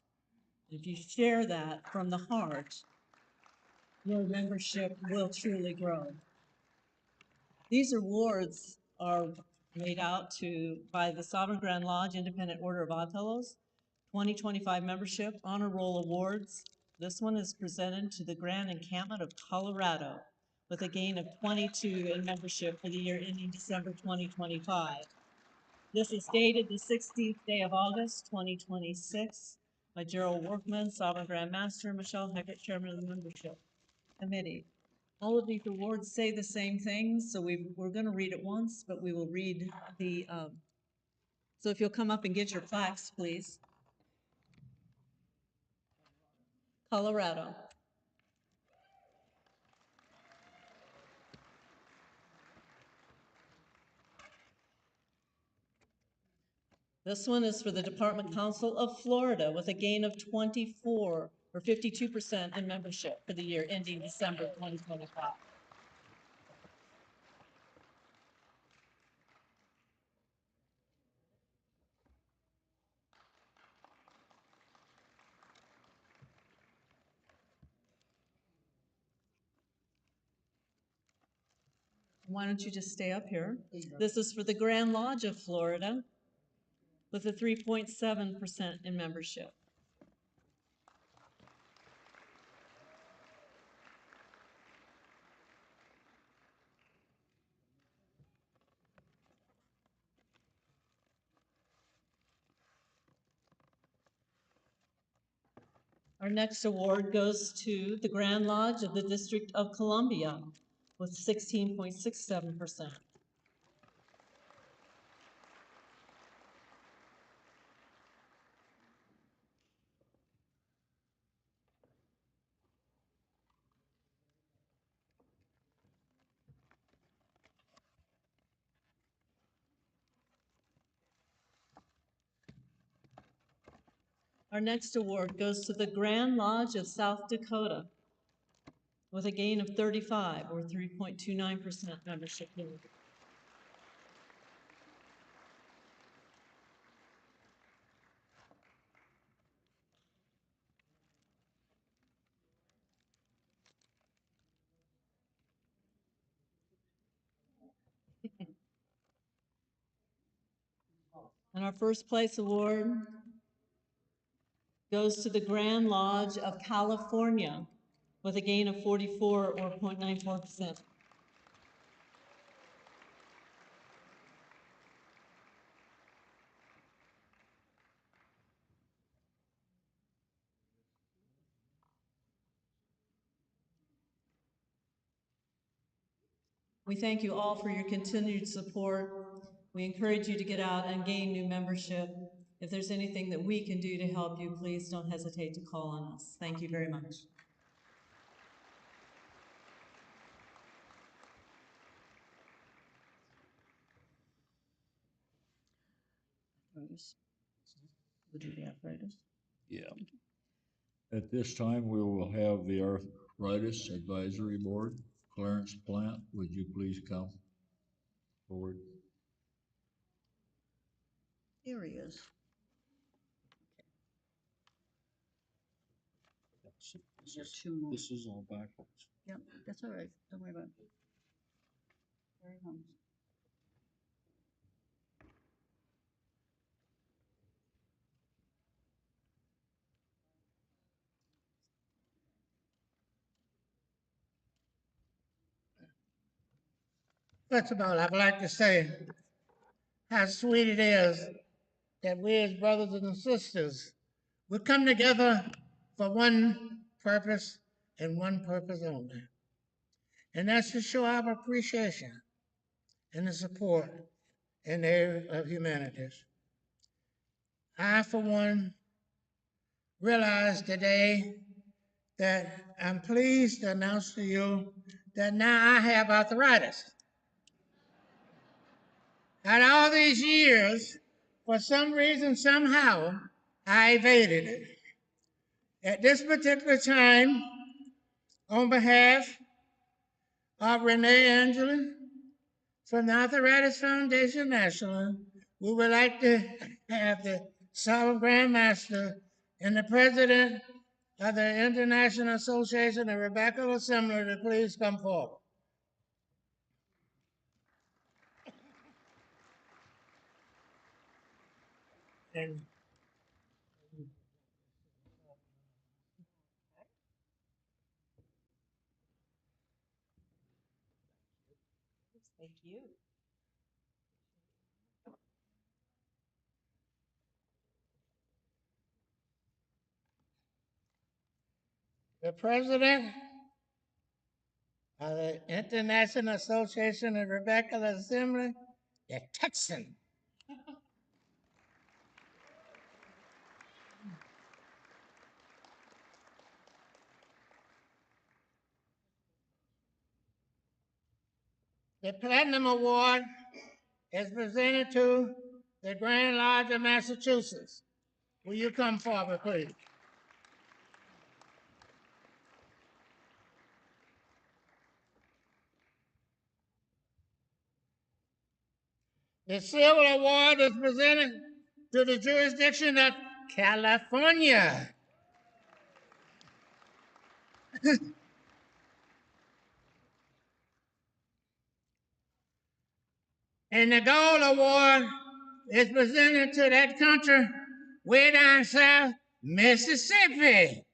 If you share that from the heart, your membership will truly grow. These awards are made out by the Sovereign Grand Lodge Independent Order of Odd Fellows, 2025 Membership Honor Roll Awards. This one is presented to the Grand Encampment of Colorado with a gain of 22 in membership for the year ending December 2025. This is dated the 16th day of August, 2026, by Gerald Workman, Sovereign Grand Master, Michelle Heckett, Chairman of the Membership Committee. All of these awards say the same thing, so we're going to read it once, but we will read the, so if you'll come up and get your plaques, please. Colorado. This one is for the Department Council of Florida with a gain of 24 or 52% in membership for the year ending December 2025. Why don't you just stay up here? This is for the Grand Lodge of Florida with a 3.7% in membership. Our next award goes to the Grand Lodge of the District of Columbia with 16.67%. Our next award goes to the Grand Lodge of South Dakota with a gain of 35 or 3.29% membership gain. And our first place award goes to the Grand Lodge of California with a gain of 44 or 0.94%. We thank you all for your continued support. We encourage you to get out and gain new membership. If there's anything that we can do to help you, please don't hesitate to call on us. Thank you very much. We'll do the arthritis. Yeah. At this time, we will have the Arthritis Advisory Board. Clarence Plant, would you please come forward? Here he is. This is all backwards. Yep, that's all right. Don't worry about it. There he comes. First of all, I'd like to say how sweet it is that we as brothers and sisters will come together for one purpose and one purpose only. And that's to show our appreciation and the support in the area of humanities. I, for one, realize today that I'm pleased to announce to you that now I have arthritis. And all these years, for some reason, somehow, I evaded it. At this particular time, on behalf of Renee Angelin From the Arthritis Foundation National, we would like to have the Solemn Grand Master and the President of the International Association of Rebecca Assembly to please come forward. And Thank you. the President of the International Association of Rebecca Assembly, the Texan. The Platinum Award is presented to the Grand Lodge of Massachusetts. Will you come forward, please? The Silver Award is presented to the jurisdiction of California. And the Gold Award is presented to that country way down south, Mississippi.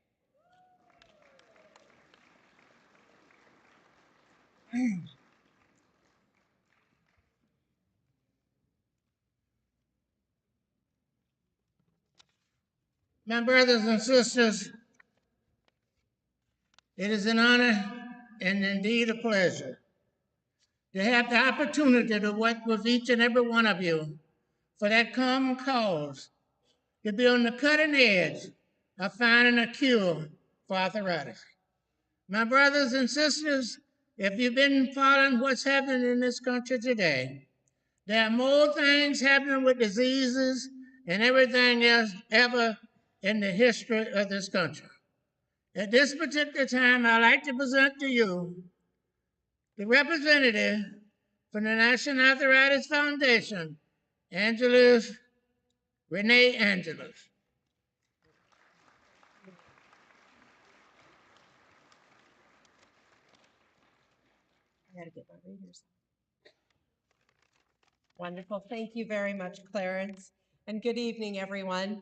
My brothers and sisters, it is an honor and indeed a pleasure to have the opportunity to work with each and every one of you for that common cause, to be on the cutting edge of finding a cure for arthritis. My brothers and sisters, if you've been following what's happening in this country today, there are more things happening with diseases and everything else ever in the history of this country. At this particular time, I'd like to present to you the representative from the National Arthritis Foundation, Renee Angelus. I gotta get my readers. Wonderful. Thank you very much, Clarence. And good evening, everyone.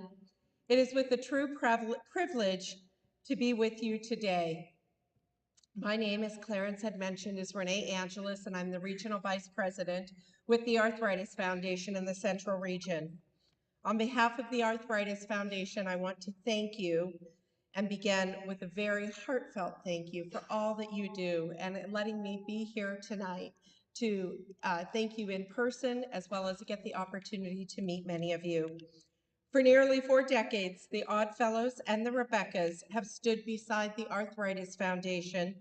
It is with a true privilege to be with you today. My name, as Clarence had mentioned, is Renee Angelus, and I'm the Regional Vice President with the Arthritis Foundation in the Central Region. On behalf of the Arthritis Foundation, I want to thank you and begin with a very heartfelt thank you for all that you do and letting me be here tonight to thank you in person as well as get the opportunity to meet many of you. For nearly 4 decades, the Oddfellows and the Rebeccas have stood beside the Arthritis Foundation,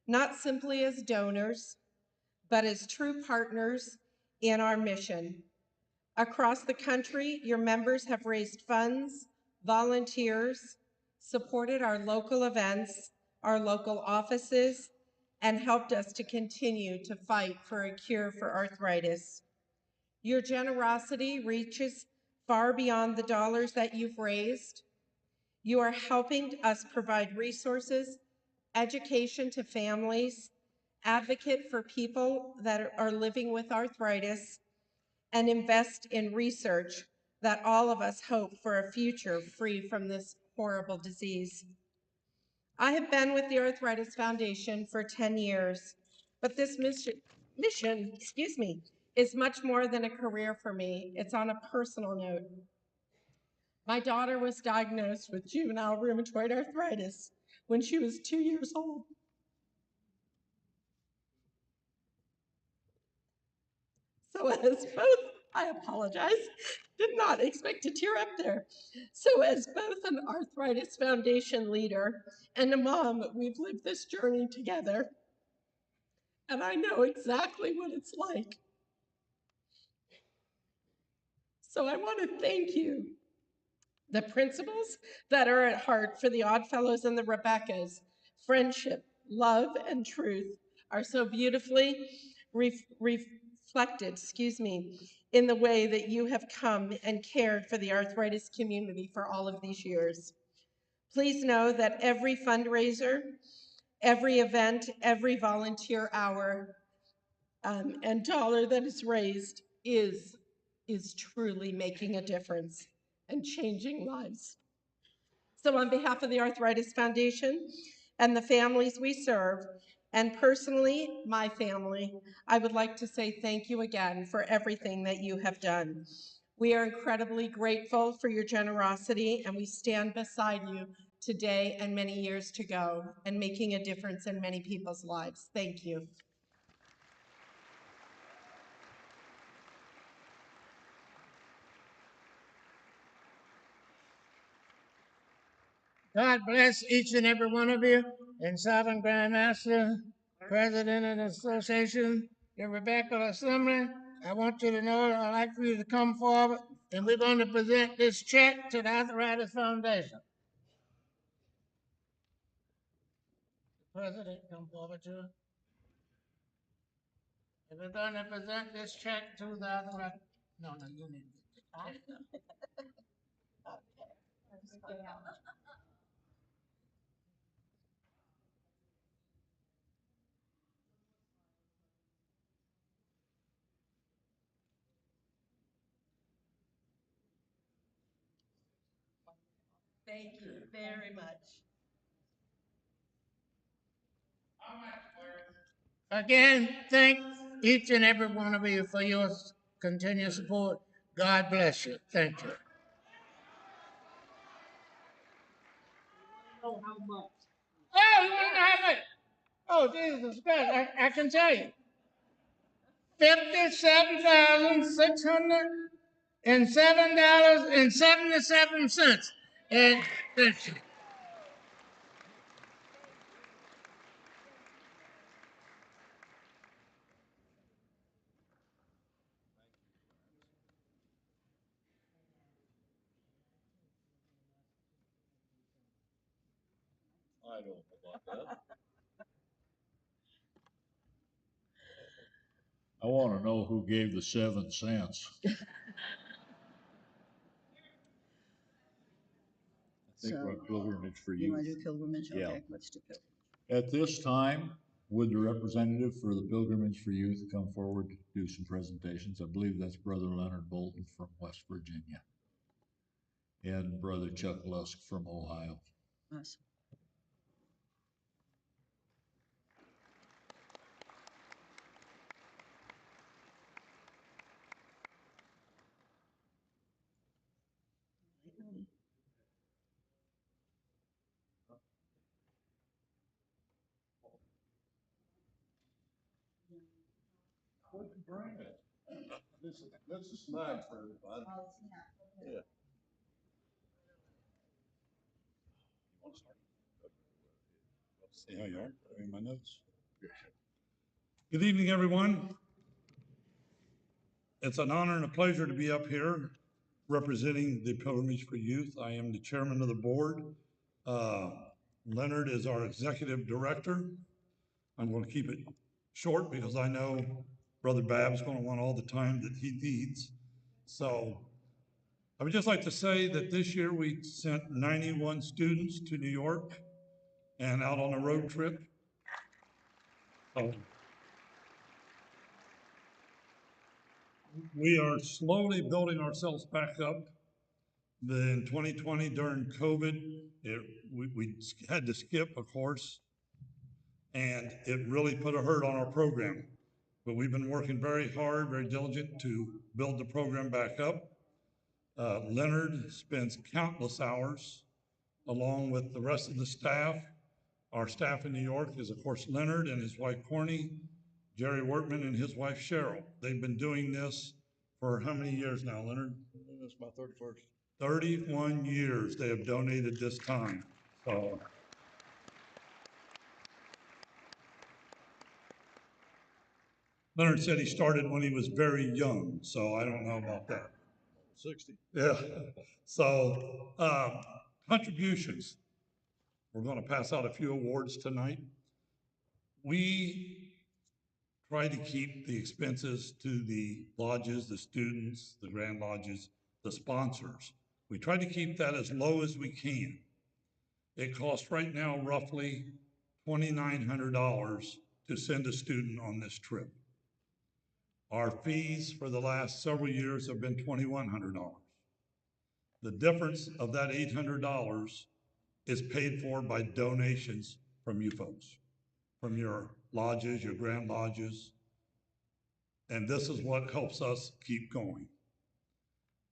not simply as donors, but as true partners in our mission. Across the country, your members have raised funds, volunteers, supported our local events, our local offices, and helped us to continue to fight for a cure for arthritis. Your generosity reaches far beyond the dollars that you've raised. You are helping us provide resources, education to families, advocate for people that are living with arthritis, and invest in research that all of us hope for a future free from this horrible disease. I have been with the Arthritis Foundation for 10 years, but this mission, is much more than a career for me. It's on a personal note. My daughter was diagnosed with juvenile rheumatoid arthritis when she was 2 years old. So as both, I apologize, did not expect to tear up there. So as both an Arthritis Foundation leader and a mom, we've lived this journey together. And I know exactly what it's like. So I want to thank you. The principles that are at heart for the Oddfellows and the Rebeccas, friendship, love, and truth, are so beautifully in the way that you have come and cared for the arthritis community for all of these years. Please know that every fundraiser, every event, every volunteer hour, and dollar that is raised is truly making a difference and changing lives. So on behalf of the Arthritis Foundation and the families we serve, and personally, my family, I would like to say thank you again for everything that you have done. We are incredibly grateful for your generosity, and we stand beside you today and many years to go, and making a difference in many people's lives. Thank you. God bless each and every one of you. And Sovereign Grand Master, President of the Association, the Rebecca Assembly, I want you to know I'd like for you to come forward, and we're going to present this check to the Arthritis Foundation. The President, come forward too. And we're going to present this check to the Arthritis. No, you need to. Thank you very much. Again, thank each and every one of you for your continued support. God bless you. Thank you. Oh, how much? Oh, you want to know how much? Oh, Jesus Christ, I can tell you. $57,607.77. And thank you. I don't know about that. I want to know who gave the 7 cents. I think we're on pilgrimage for You youth. want to do pilgrimage? Yeah. Okay, let's do pilgrimage. At this time, would the representative for the Pilgrimage for Youth come forward to do some presentations? I believe that's Brother Leonard Bolton from West Virginia and Brother Chuck Lusk from Ohio. Awesome. Bring it. This is a snack for everybody. Yeah. See how you are? Reading my notes. Good evening, everyone. It's an honor and a pleasure to be up here representing the Pilgrimage for Youth. I am the chairman of the board. Leonard is our executive director. I'm going to keep it short because I know Brother Bab's going to want all the time that he needs. So I would just like to say that this year we sent 91 students to New York and out on a road trip. We are slowly building ourselves back up. In 2020 during COVID, we had to skip a course, and it really put a hurt on our program. But we've been working very hard, very diligent to build the program back up. Leonard spends countless hours along with the rest of the staff. Our staff in New York is, of course, Leonard and his wife, Corny, Jerry Workman and his wife, Cheryl. They've been doing this for how many years now, Leonard? That's my 31st. 31 years they have donated this time. So Leonard said he started when he was very young, so I don't know about that. 60. Yeah. So contributions. We're going to pass out a few awards tonight. We try to keep the expenses to the lodges, the students, the Grand Lodges, the sponsors. We try to keep that as low as we can. It costs right now roughly $2,900 to send a student on this trip. Our fees for the last several years have been $2,100. The difference of that $800 is paid for by donations from you folks, from your lodges, your Grand Lodges. And this is what helps us keep going.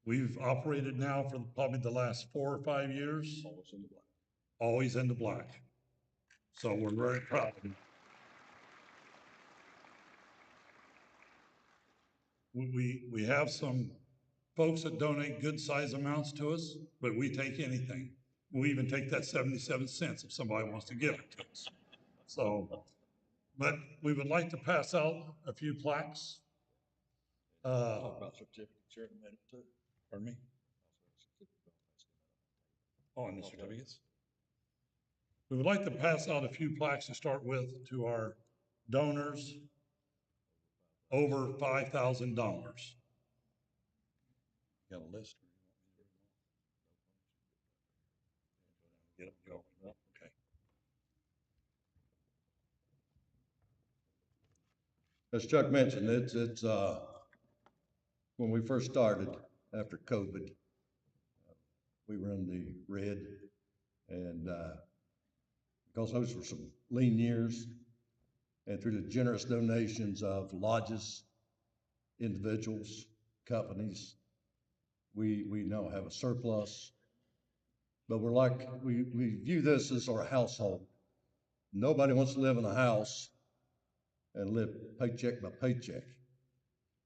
We've operated now for probably the last 4 or 5 years. Always in the black. So we're very proud of it. We have some folks that donate good size amounts to us, but we take anything. We even take that 77 cents if somebody wants to give it to us. So, but we would like to pass out a few plaques. Talk about certificates here in a minute too. Pardon me? Oh, and the certificates? We would like to pass out a few plaques to start with to our donors over $5,000. Got a list? Get it going. Okay. As Chuck mentioned, it's when we first started after COVID, we were in the red, and because those were some lean years, and through the generous donations of lodges, individuals, companies, we now have a surplus. But we view this as our household. Nobody wants to live in a house and live paycheck by paycheck.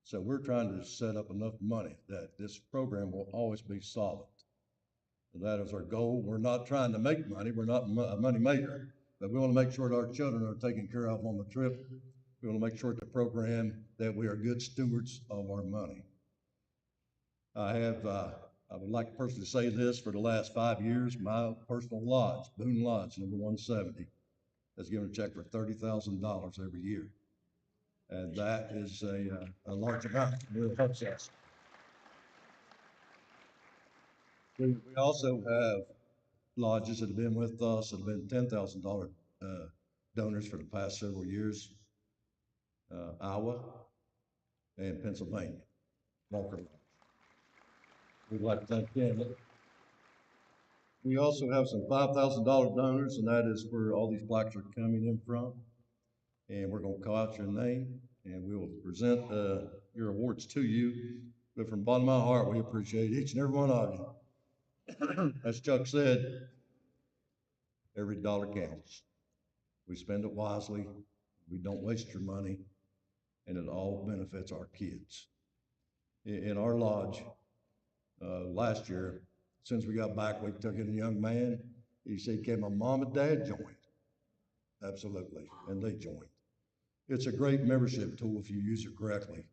So we're trying to set up enough money that this program will always be solid. And that is our goal. We're not trying to make money. We're not a money maker, but we want to make sure that our children are taken care of on the trip. We want to make sure at the program that we are good stewards of our money. I would like to personally say this: for the last 5 years, my personal lodge, Boone Lodge, number 170, has given a check for $30,000 every year. And that is a large amount. It really helps us. We also have lodges that have been with us that have been $10,000 donors for the past several years. Iowa and Pennsylvania. Walker. We'd like to thank them. We also have some $5,000 donors, and that is where all these plaques are coming in from. And we're going to call out your name, and we will present your awards to you. But from the bottom of my heart, we appreciate each and every one of you. As Chuck said, every dollar counts. We spend it wisely. We don't waste your money, and it all benefits our kids. In our lodge, last year, since we got back, we took in a young man. He said, "Can my mom and dad join?" Absolutely, and they joined. It's a great membership tool if you use it correctly.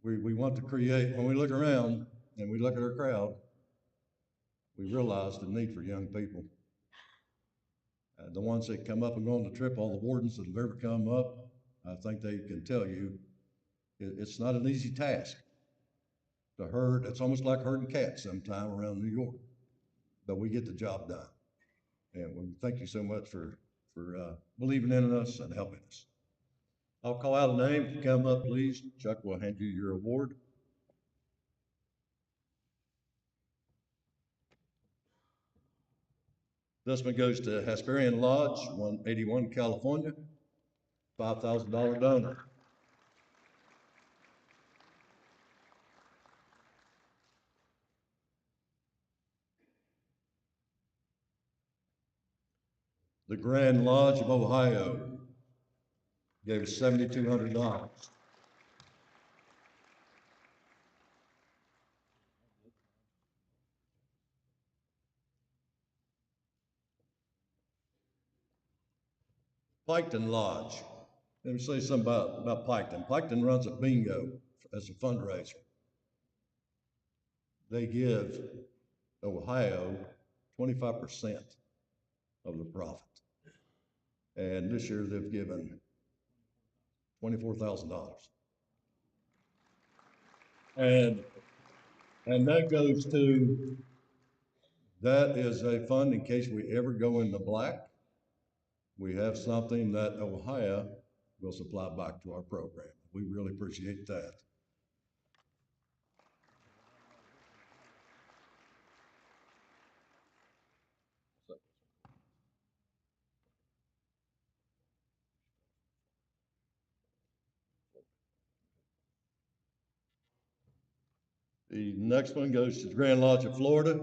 We want to create, when we look around and we look at our crowd, we realize the need for young people. The ones that come up and go on the trip, all the wardens that have ever come up, I think they can tell you, it's not an easy task to herd. It's almost like herding cats sometime around New York, but we get the job done. And we thank you so much for believing in us and helping us. I'll call out a name. If you come up, please, Chuck will hand you your award. This one goes to Hesperian Lodge, 181 California, $5,000 donor. The Grand Lodge of Ohio gave us $7,200. Piketon Lodge. Let me say something about Piketon. Piketon runs a bingo as a fundraiser. They give Ohio 25% of the profit. And this year they've given $24,000. And that goes to, that is a fund in case we ever go into black. We have something that Ohio will supply back to our program. We really appreciate that. The next one goes to the Grand Lodge of Florida.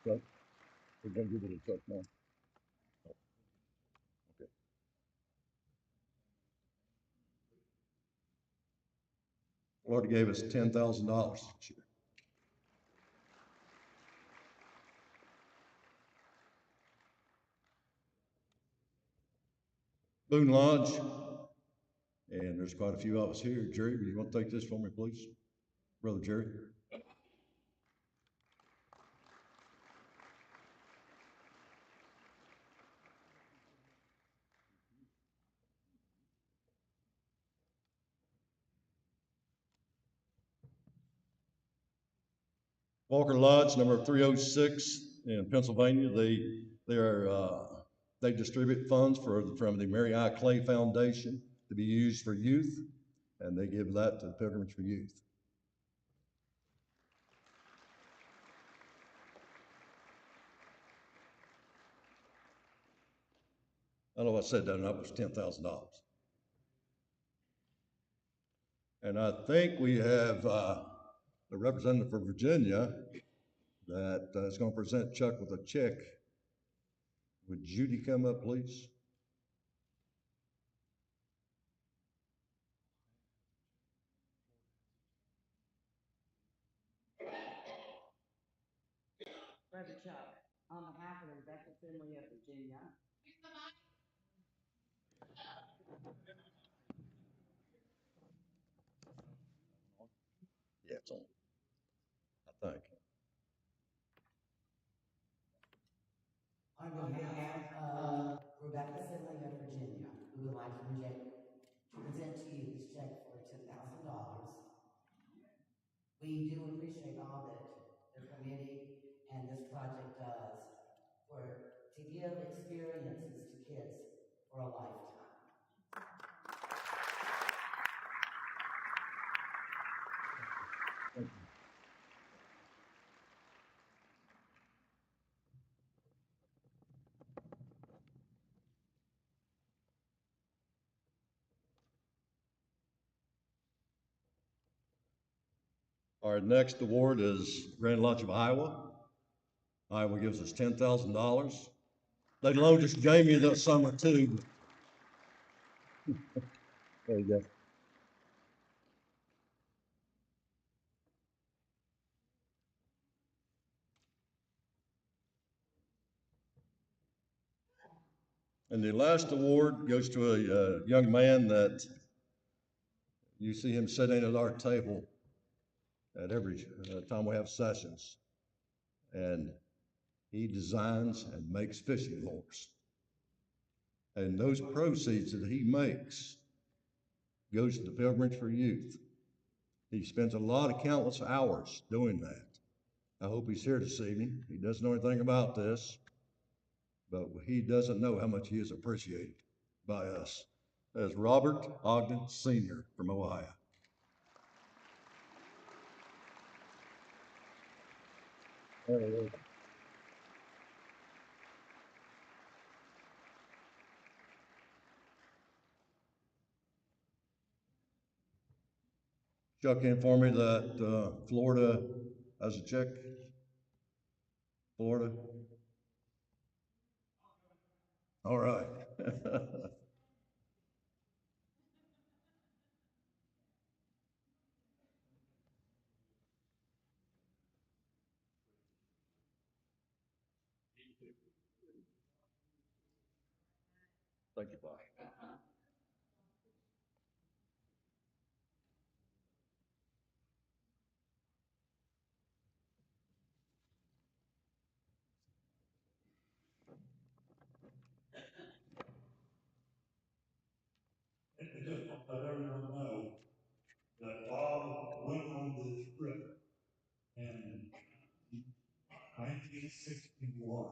So, we're gonna give it a check now. Okay. Florida gave us $10,000 this year. Boone Lodge, and there's quite a few of us here. Jerry, you want to take this for me, please? Brother Jerry? Walker Lodge, number 306 in Pennsylvania. They distribute funds from the Mary I. Clay Foundation to be used for youth, and they give that to the Pilgrimage for Youth. I know I said that enough, it was $10,000. And I think we have a representative for Virginia that is going to present Chuck with a check. Would Judy come up, please? Brother Chuck, on behalf of Rebecca Finley of Virginia. Yeah, it's on. I think. On behalf of Rebecca Finley of Virginia, we would like to present to you this check for $10,000. We do appreciate all that the committee and this project does to give experiences to kids for a lifetime. Our next award is Grand Lodge of Iowa. Iowa gives us $10,000. They loaned us Jamie this summer too. There you go. And the last award goes to a young man that you see him sitting at our table at every time we have sessions. And he designs and makes fishing lures. And those proceeds that he makes goes to the Pilgrimage for Youth. He spends a lot of countless hours doing that. I hope he's here this evening. He doesn't know anything about this, but he doesn't know how much he is appreciated by us. That's Robert Ogden Sr. from Ohio. Chuck informed me that Florida has a check. Florida. All right. Thank you, Bob. let everyone know that Bob went on this trip in 1961.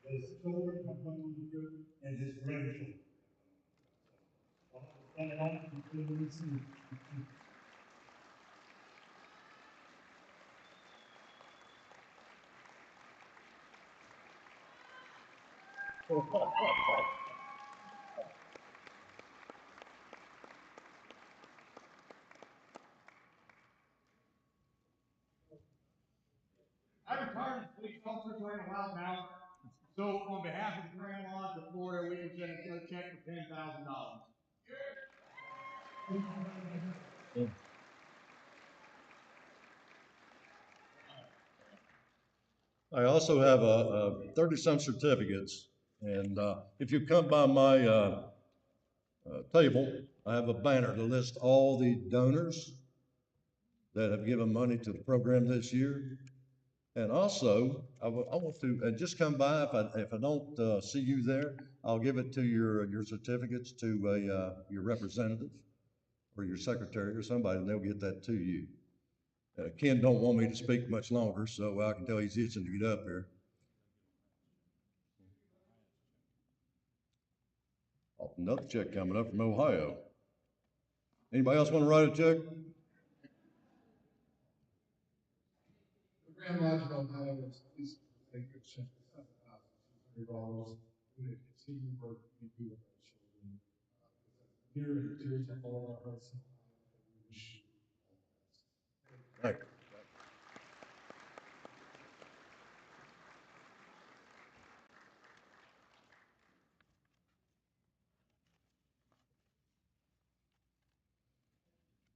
His children have come on the trip and his grandchildren. I've retired as a police officer for a while now. So on behalf of the Grand Lodge of Florida, we present a check for $10,000. I also have 30-some certificates, and if you come by my table, I have a banner to list all the donors that have given money to the program this year. And also, I want to, and just come by, if I don't see you there, I'll give it to your certificates to your representative or your secretary or somebody, and they'll get that to you. Ken don't want me to speak much longer, so I can tell he's itching to get up here. Oh, another check coming up from Ohio. Anybody else want to write a check? The Grand Lodge of Ohio is a good check for $7,200. We need to continue work we do with our children. Here and tears of all our hearts and we wish you all the best. Thank you.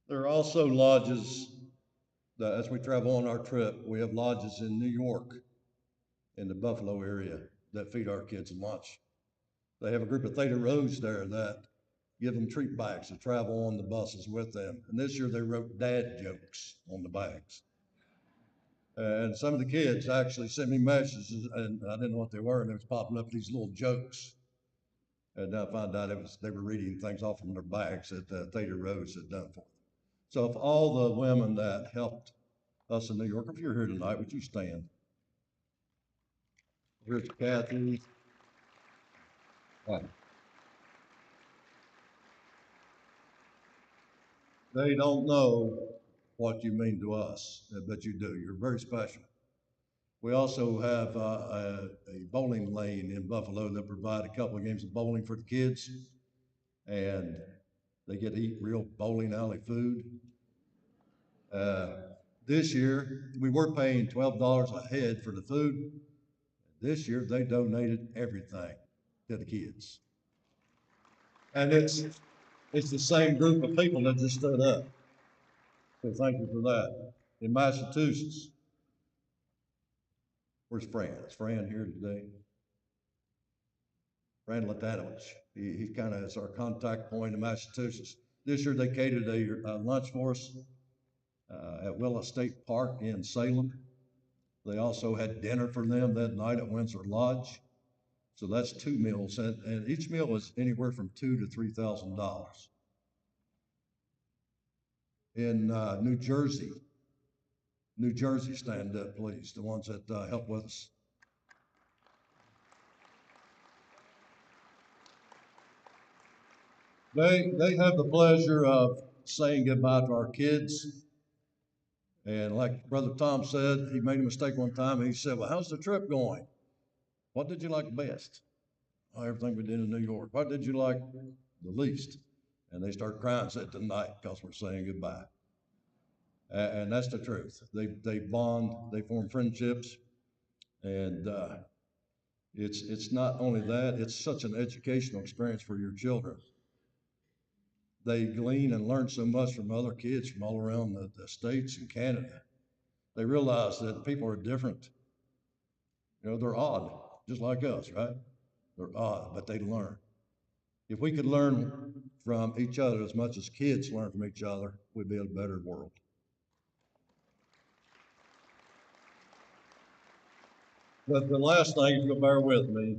There are also lodges that, as we travel on our trip, we have lodges in New York, in the Buffalo area, that feed our kids lunch. They have a group of Theta Rho's there that give them treat bags to travel on the buses with them. And this year they wrote dad jokes on the bags. And some of the kids actually sent me messages, and I didn't know what they were, and it was popping up these little jokes. And I found out they were reading things off from their bags that Theta Rho's had done for them. So if all the women that helped us in New York, if you're here tonight, would you stand? Here's Kathy. Right. They don't know what you mean to us, but you do. You're very special. We also have a bowling lane in Buffalo that provide a couple of games of bowling for the kids, and they get to eat real bowling alley food. This year, we were paying $12 a head for the food. This year, they donated everything to the kids. And it's the same group of people that just stood up. So thank you for that. In Massachusetts, where's Fran? Is Fran here today? Fran Latanovich. He kind of is our contact point in Massachusetts. This year they catered a lunch for us at Willow State Park in Salem. They also had dinner for them that night at Windsor Lodge. So that's 2 meals, and each meal is anywhere from $2,000 to $3,000. In New Jersey, stand up, please, the ones that help with us. They have the pleasure of saying goodbye to our kids. And like Brother Tom said, he made a mistake one time. He said, well, how's the trip going? What did you like best? Oh, everything we did in New York. What did you like the least? And they start crying and said, tonight, because we're saying goodbye. And that's the truth. They bond, they form friendships. And it's not only that, it's such an educational experience for your children. They glean and learn so much from other kids from all around the States and Canada. They realize that people are different. You know, they're odd, just like us, right? They're odd, but they learn. If we could learn from each other as much as kids learn from each other, we'd be in a better world. But the last thing, if you'll bear with me,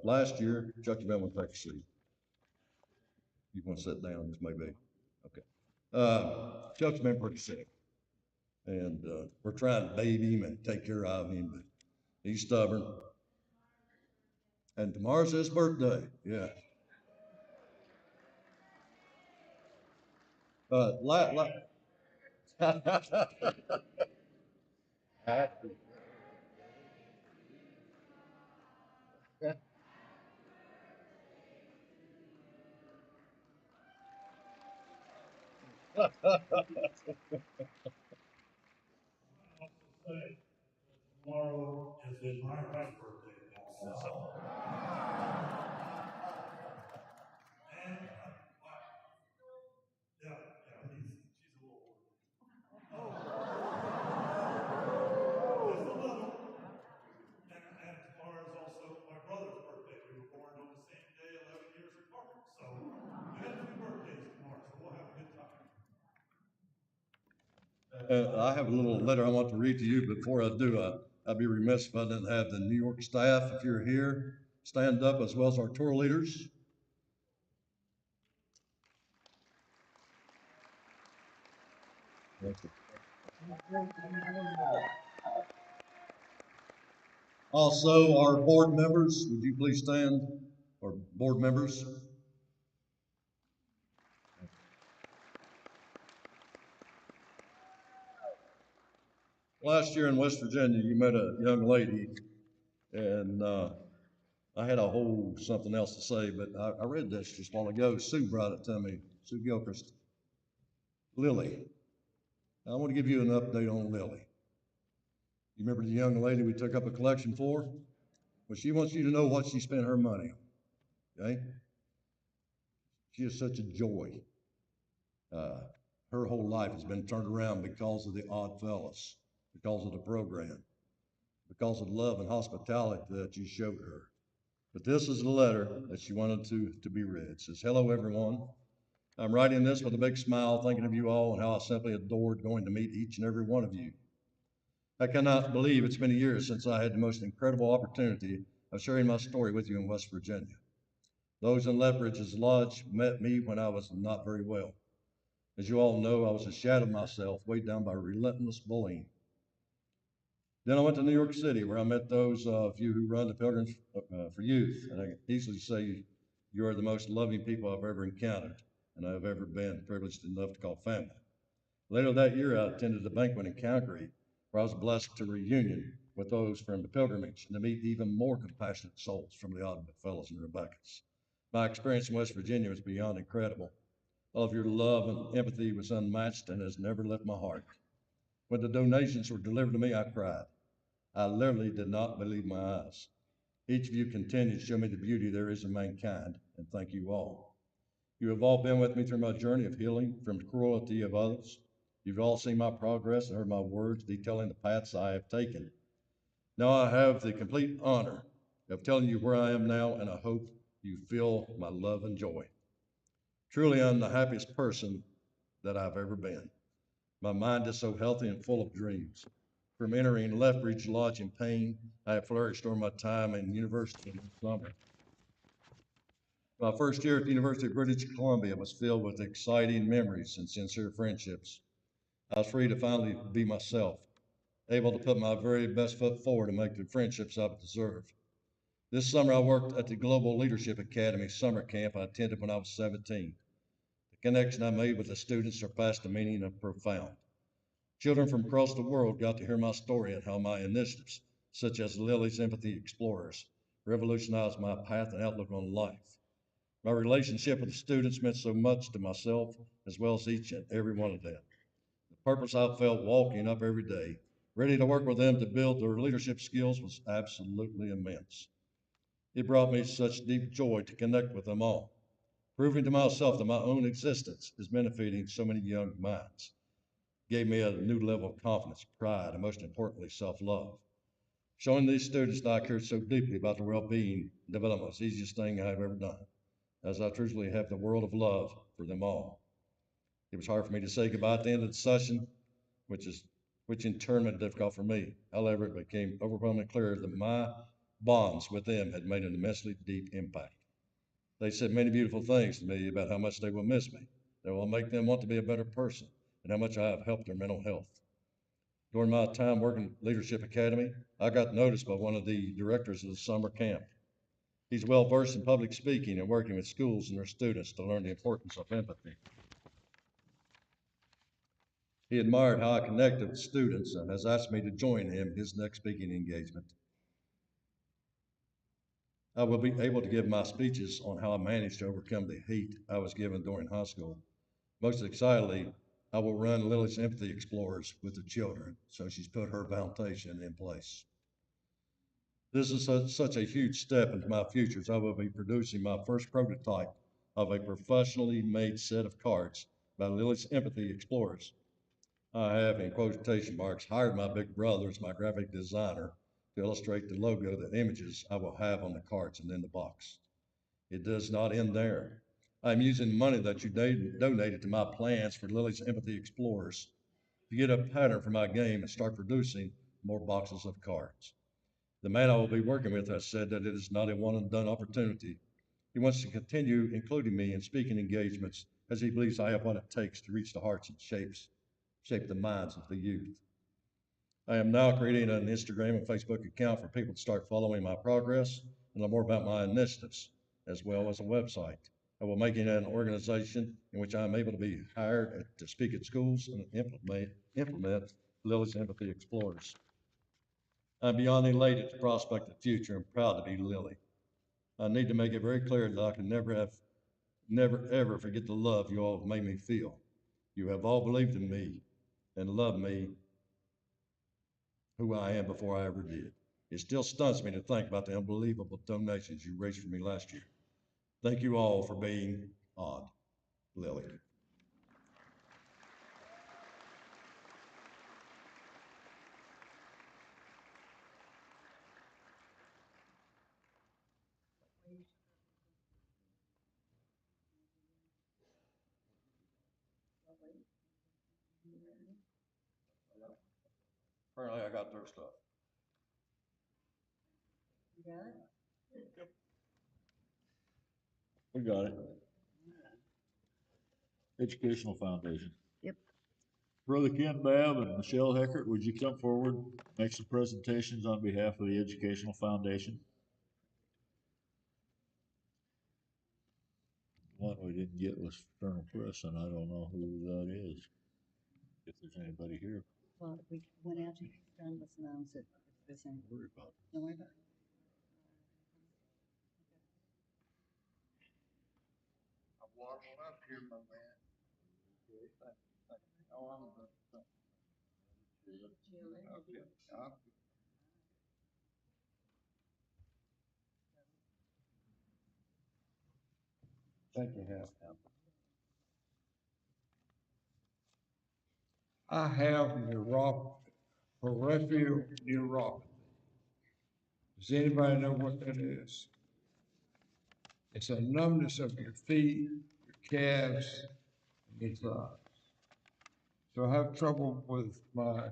last year, Chuck, you might want to take a seat. You want to sit down, this may be, okay. Chuck's been pretty sick. And, we're trying to baby him and take care of him, but he's stubborn. And tomorrow's his birthday, yeah. Happy. Tomorrow is my wife's birthday also. And, she's a little older. Oh. Just a little. And tomorrow is also my brother's birthday. We were born on the same day, 11 years apart. So we got 2 birthdays tomorrow, so we'll have a good time. I have a little letter I want to read to you. Before I do, I'd be remiss if I didn't have the New York staff, if you're here, stand up, as well as our tour leaders. Thank you. Also, our board members, would you please stand? Our board members. Last year in West Virginia, you met a young lady, and I had a whole something else to say, but I read this just a while ago. Sue brought it to me, Sue Gilchrist. Lily. I want to give you an update on Lily. You remember the young lady we took up a collection for? Well, she wants you to know what she spent her money on, okay? She is such a joy. Her whole life has been turned around because of the Odd Fellas, because of the program, because of the love and hospitality that you showed her. But this is the letter that she wanted to be read. It says, hello, everyone. I'm writing this with a big smile, thinking of you all and how I simply adored going to meet each and every one of you. I cannot believe it's been a year since I had the most incredible opportunity of sharing my story with you in West Virginia. Those in Lethbridge's Lodge met me when I was not very well. As you all know, I was a shadow of myself, weighed down by relentless bullying. Then I went to New York City, where I met those of you who run the Pilgrims for Youth, and I can easily say you are the most loving people I've ever encountered, and I've ever been privileged enough to call family. Later that year, I attended a banquet in Calgary, where I was blessed to reunion with those from the pilgrimage and to meet even more compassionate souls from the Odd Fellows and Rebeccas. My experience in West Virginia was beyond incredible. All of your love and empathy was unmatched and has never left my heart. When the donations were delivered to me, I cried. I literally did not believe my eyes. Each of you continued to show me the beauty there is in mankind, and thank you all. You have all been with me through my journey of healing from the cruelty of others. You've all seen my progress and heard my words detailing the paths I have taken. Now I have the complete honor of telling you where I am now, and I hope you feel my love and joy. Truly, I'm the happiest person that I've ever been. My mind is so healthy and full of dreams. From entering Lethbridge Lodge in pain, I have flourished during my time in university in the summer. My first year at the University of British Columbia was filled with exciting memories and sincere friendships. I was free to finally be myself, able to put my very best foot forward and make the friendships I've deserved. This summer, I worked at the Global Leadership Academy summer camp I attended when I was 17. The connection I made with the students surpassed the meaning of profound. Children from across the world got to hear my story and how my initiatives, such as Lily's Empathy Explorers, revolutionized my path and outlook on life. My relationship with the students meant so much to myself, as well as each and every one of them. The purpose I felt walking up every day, ready to work with them to build their leadership skills, was absolutely immense. It brought me such deep joy to connect with them all, proving to myself that my own existence is benefiting so many young minds. Gave me a new level of confidence, pride, and most importantly, self-love. Showing these students that I cared so deeply about their well-being and development was the easiest thing I've ever done, as I truly have the world of love for them all. It was hard for me to say goodbye at the end of the session, which is which in turn made it difficult for me. However, it became overwhelmingly clear that my bonds with them had made an immensely deep impact. They said many beautiful things to me about how much they will miss me, that will make them want to be a better person, and how much I have helped their mental health. During my time working at Leadership Academy, I got noticed by one of the directors of the summer camp. He's well versed in public speaking and working with schools and their students to learn the importance of empathy. He admired how I connected with students and has asked me to join him in his next speaking engagement. I will be able to give my speeches on how I managed to overcome the hate I was given during high school. Most excitedly, I will run Lily's Empathy Explorers with the children, so she's put her foundation in place. This is such a huge step into my future, as I will be producing my first prototype of a professionally made set of cards by Lily's Empathy Explorers. I have, in quotation marks, hired my big brother as my graphic designer to illustrate the logo, the images I will have on the cards and in the box. It does not end there. I'm using money that you donated to my plans for Lily's Empathy Explorers to get a pattern for my game and start producing more boxes of cards. The man I will be working with has said that it is not a one and done opportunity. He wants to continue including me in speaking engagements as he believes I have what it takes to reach the hearts and shape the minds of the youth. I am now creating an Instagram and Facebook account for people to start following my progress and learn more about my initiatives, as well as a website. I will make it an organization in which I am able to be hired to speak at schools and implement Lily's Empathy Explorers. I'm beyond elated to prospect the future and proud to be Lily. I need to make it very clear that I can never ever forget the love you all have made me feel. You have all believed in me and loved me who I am before I ever did. It still stuns me to think about the unbelievable donations you raised for me last year. Thank you all for being odd, Lily. Apparently I got their stuff. You got it? Yep. We got it. Educational Foundation. Yep. Brother Ken Babb and Michelle Heckert, would you come forward, make some presentations on behalf of the Educational Foundation? One we didn't get was Fraternal Press, and I don't know who that is, if there's anybody here. Well, we went out to done, let's announce it. If there's any. Don't worry about it. Don't worry about it. I'm warming up here, my man. Oh, I'm about to. Okay. Thank you, Hal. I have peripheral neuropathy. Does anybody know what that is? It's a numbness of your feet, your calves, and your thighs. So I have trouble with my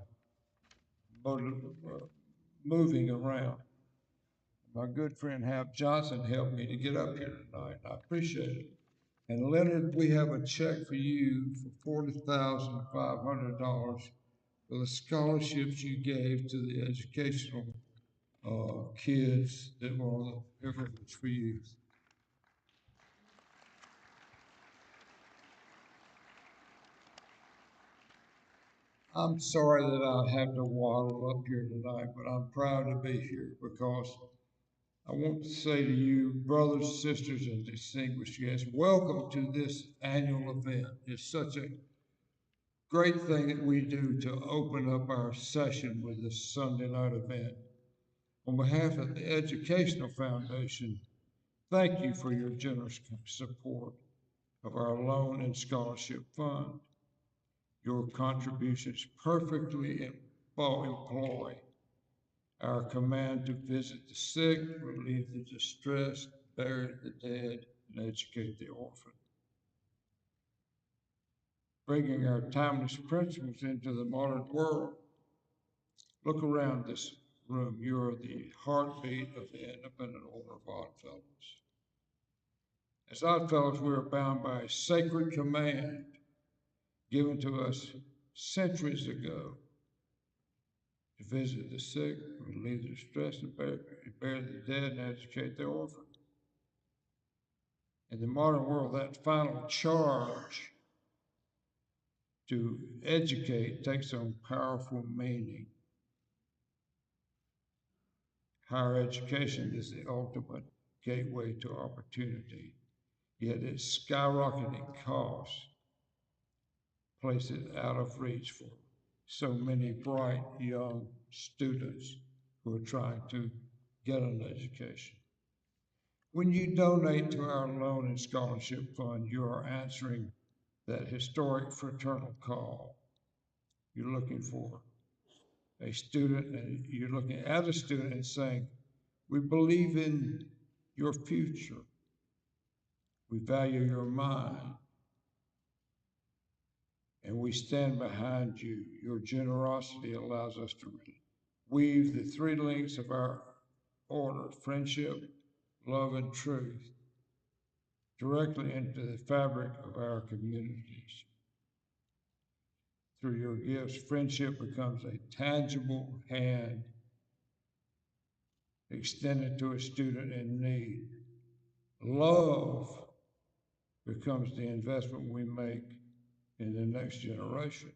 moving around. My good friend Hap Johnson helped me to get up here tonight. I appreciate it. And Leonard, we have a check for you for $40,500 for the scholarships you gave to the educational kids that were on the Pilgrimage for Youth. I'm sorry that I have to waddle up here tonight, but I'm proud to be here because I want to say to you, brothers, sisters, and distinguished guests, welcome to this annual event. It's such a great thing that we do to open up our session with this Sunday night event. On behalf of the Educational Foundation, thank you for your generous support of our Loan and Scholarship Fund. Your contributions perfectly employ our command to visit the sick, relieve the distressed, bury the dead, and educate the orphan. Bringing our timeless principles into the modern world Look around this room. You're the heartbeat of the Independent Order of Oddfellows. As Oddfellows, we are bound by a sacred command given to us centuries ago to visit the sick, relieve the stress, and bear the dead, and educate the orphan. In the modern world, that final charge to educate takes on powerful meaning. Higher education is the ultimate gateway to opportunity, yet its skyrocketing costs place it out of reach for so many bright young students who are trying to get an education. When you donate to our Loan and Scholarship Fund, you are answering that historic fraternal call. You're looking for a student, and you're looking at a student and saying, we believe in your future. We value your mind. And we stand behind you. Your generosity allows us to weave the three links of our order, friendship, love, and truth, directly into the fabric of our communities. Through your gifts, friendship becomes a tangible hand extended to a student in need. Love becomes the investment we make in the next generation.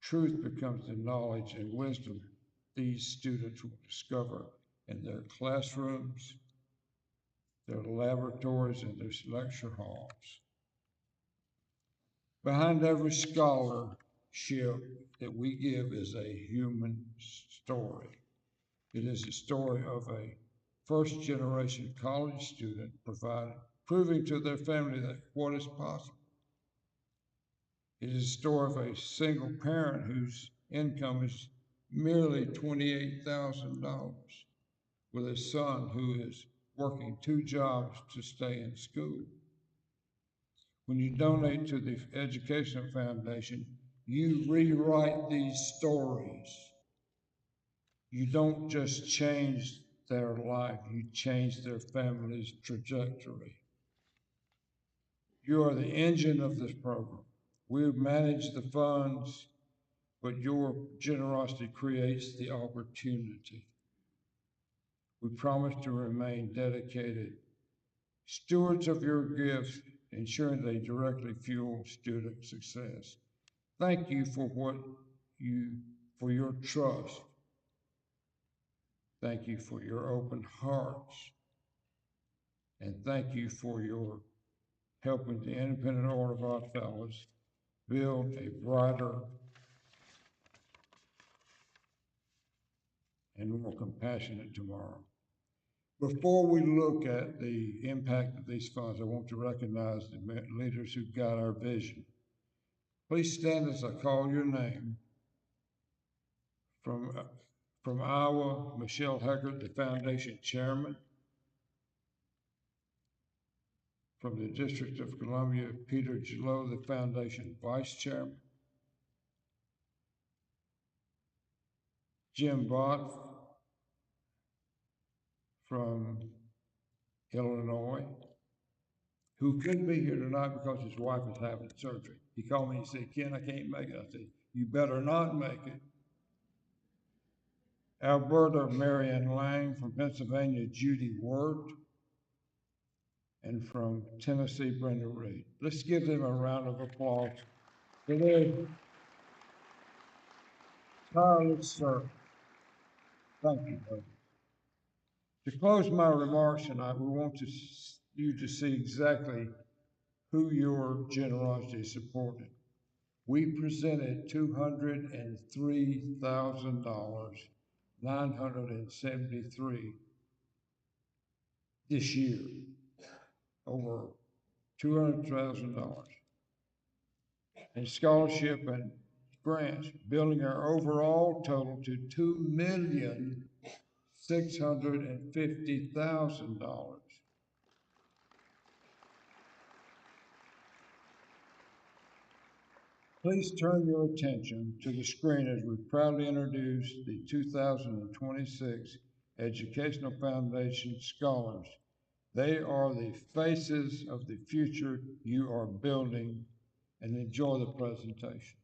Truth becomes the knowledge and wisdom these students will discover in their classrooms, their laboratories, and their lecture halls. Behind every scholarship that we give is a human story. It is the story of a first-generation college student proving to their family that what is possible. It is a story of a single parent whose income is merely $28,000 with a son who is working 2 jobs to stay in school. When you donate to the Education Foundation, you rewrite these stories. You don't just change their life, you change their family's trajectory. You are the engine of this program. We manage the funds, but your generosity creates the opportunity. We promise to remain dedicated stewards of your gifts, ensuring they directly fuel student success. Thank you for your trust. Thank you for your open hearts. And thank you for your helping the Independent Order of Oddfellows build a brighter and more compassionate tomorrow. Before we look at the impact of these funds, I want to recognize the leaders who got our vision. Please stand as I call your name. From Iowa, Michelle Heckert, the foundation chairman. From the District of Columbia, Peter Gillot, the foundation vice chairman. Jim Bott from Illinois, who couldn't be here tonight because his wife is having surgery. He called me and said, Ken, I can't make it. I said, you better not make it. Alberta Marianne Lang, from Pennsylvania, Judy Wirt, and from Tennessee, Brenda Reed. Let's give them a round of applause for their tireless service. Thank you, brother. To close my remarks tonight, we want you to see exactly who your generosity supported. We presented $203,973 this year, over $200,000 in scholarship and grants, building our overall total to $2,650,000. Please turn your attention to the screen as we proudly introduce the 2026 Educational Foundation Scholars. They are the faces of the future you are building, and enjoy the presentation.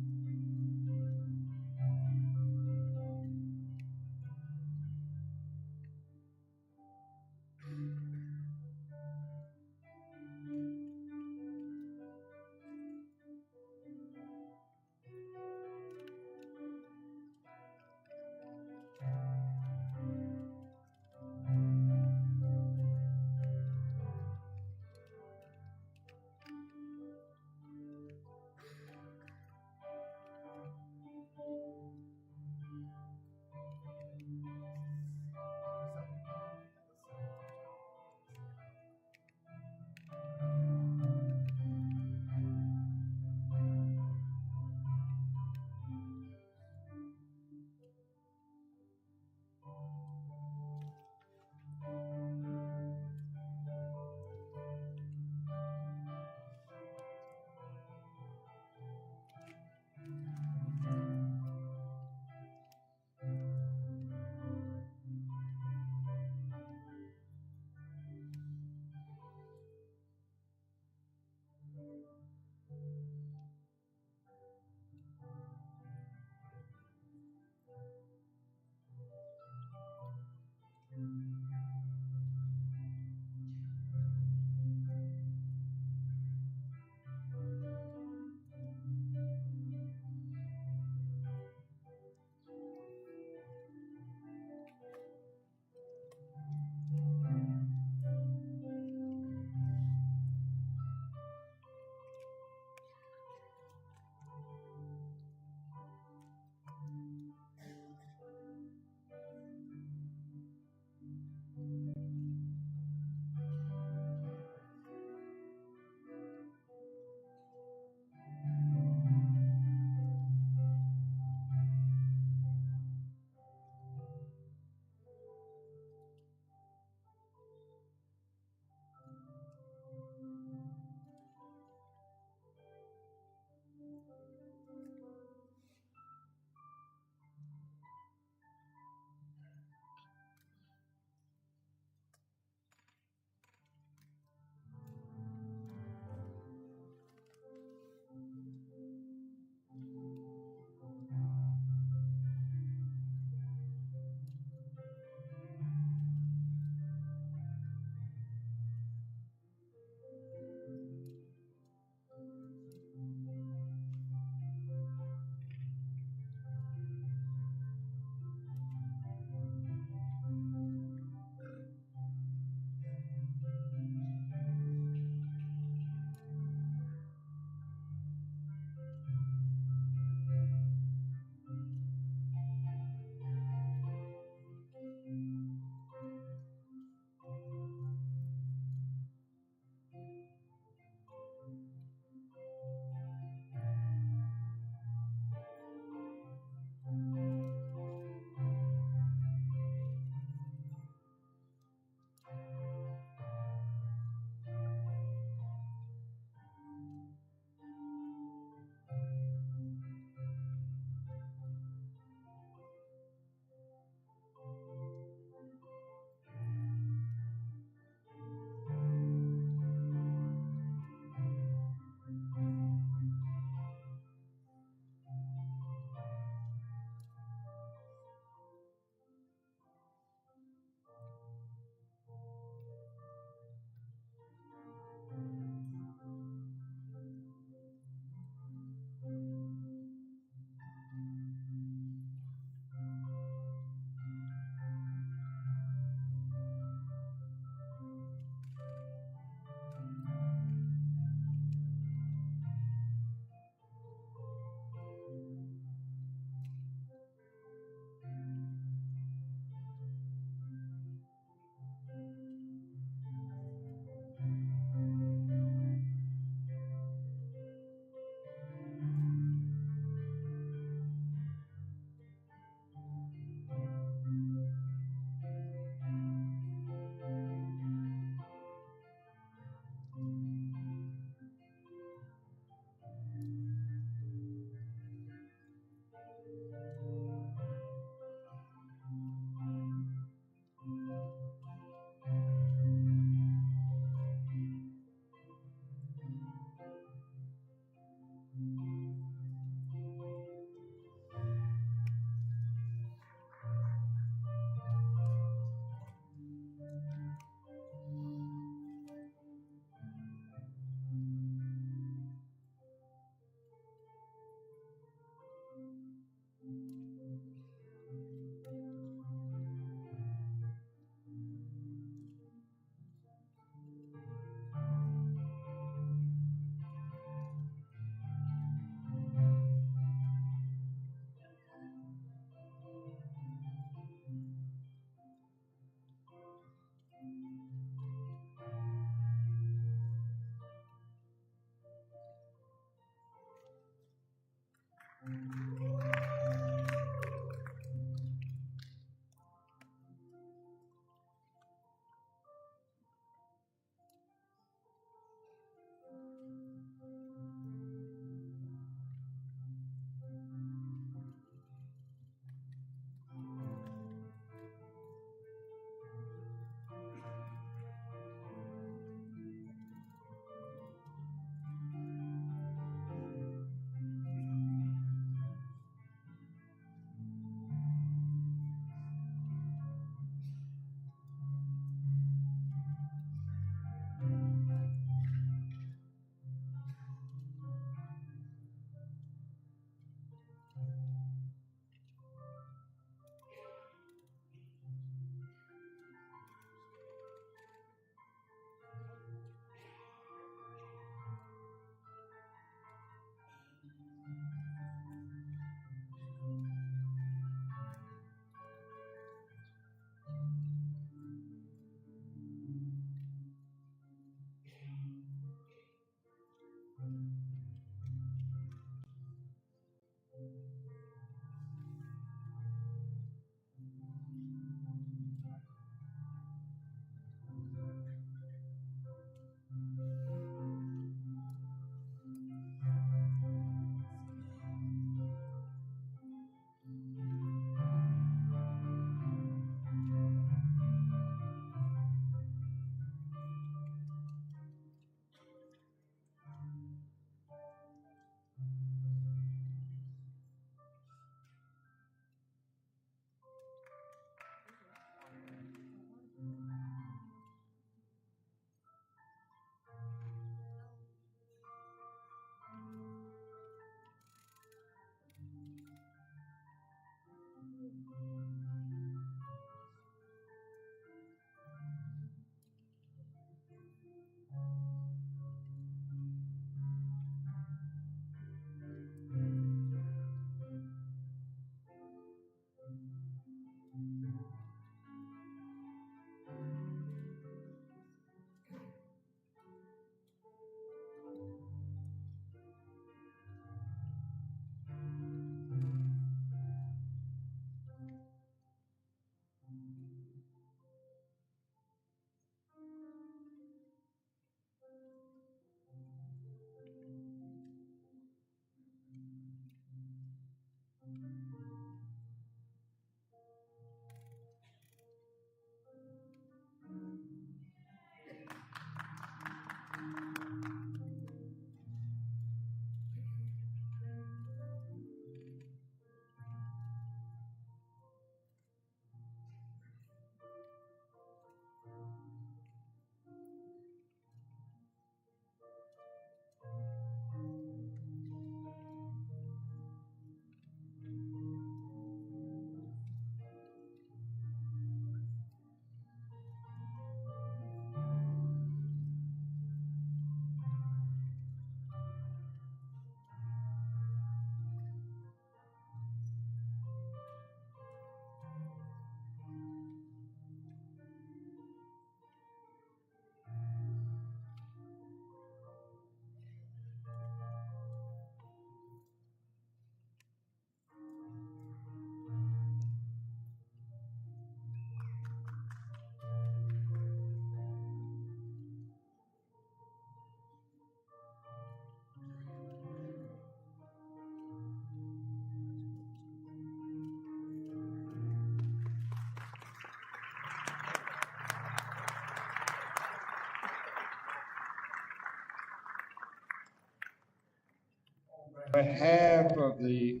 behalf of the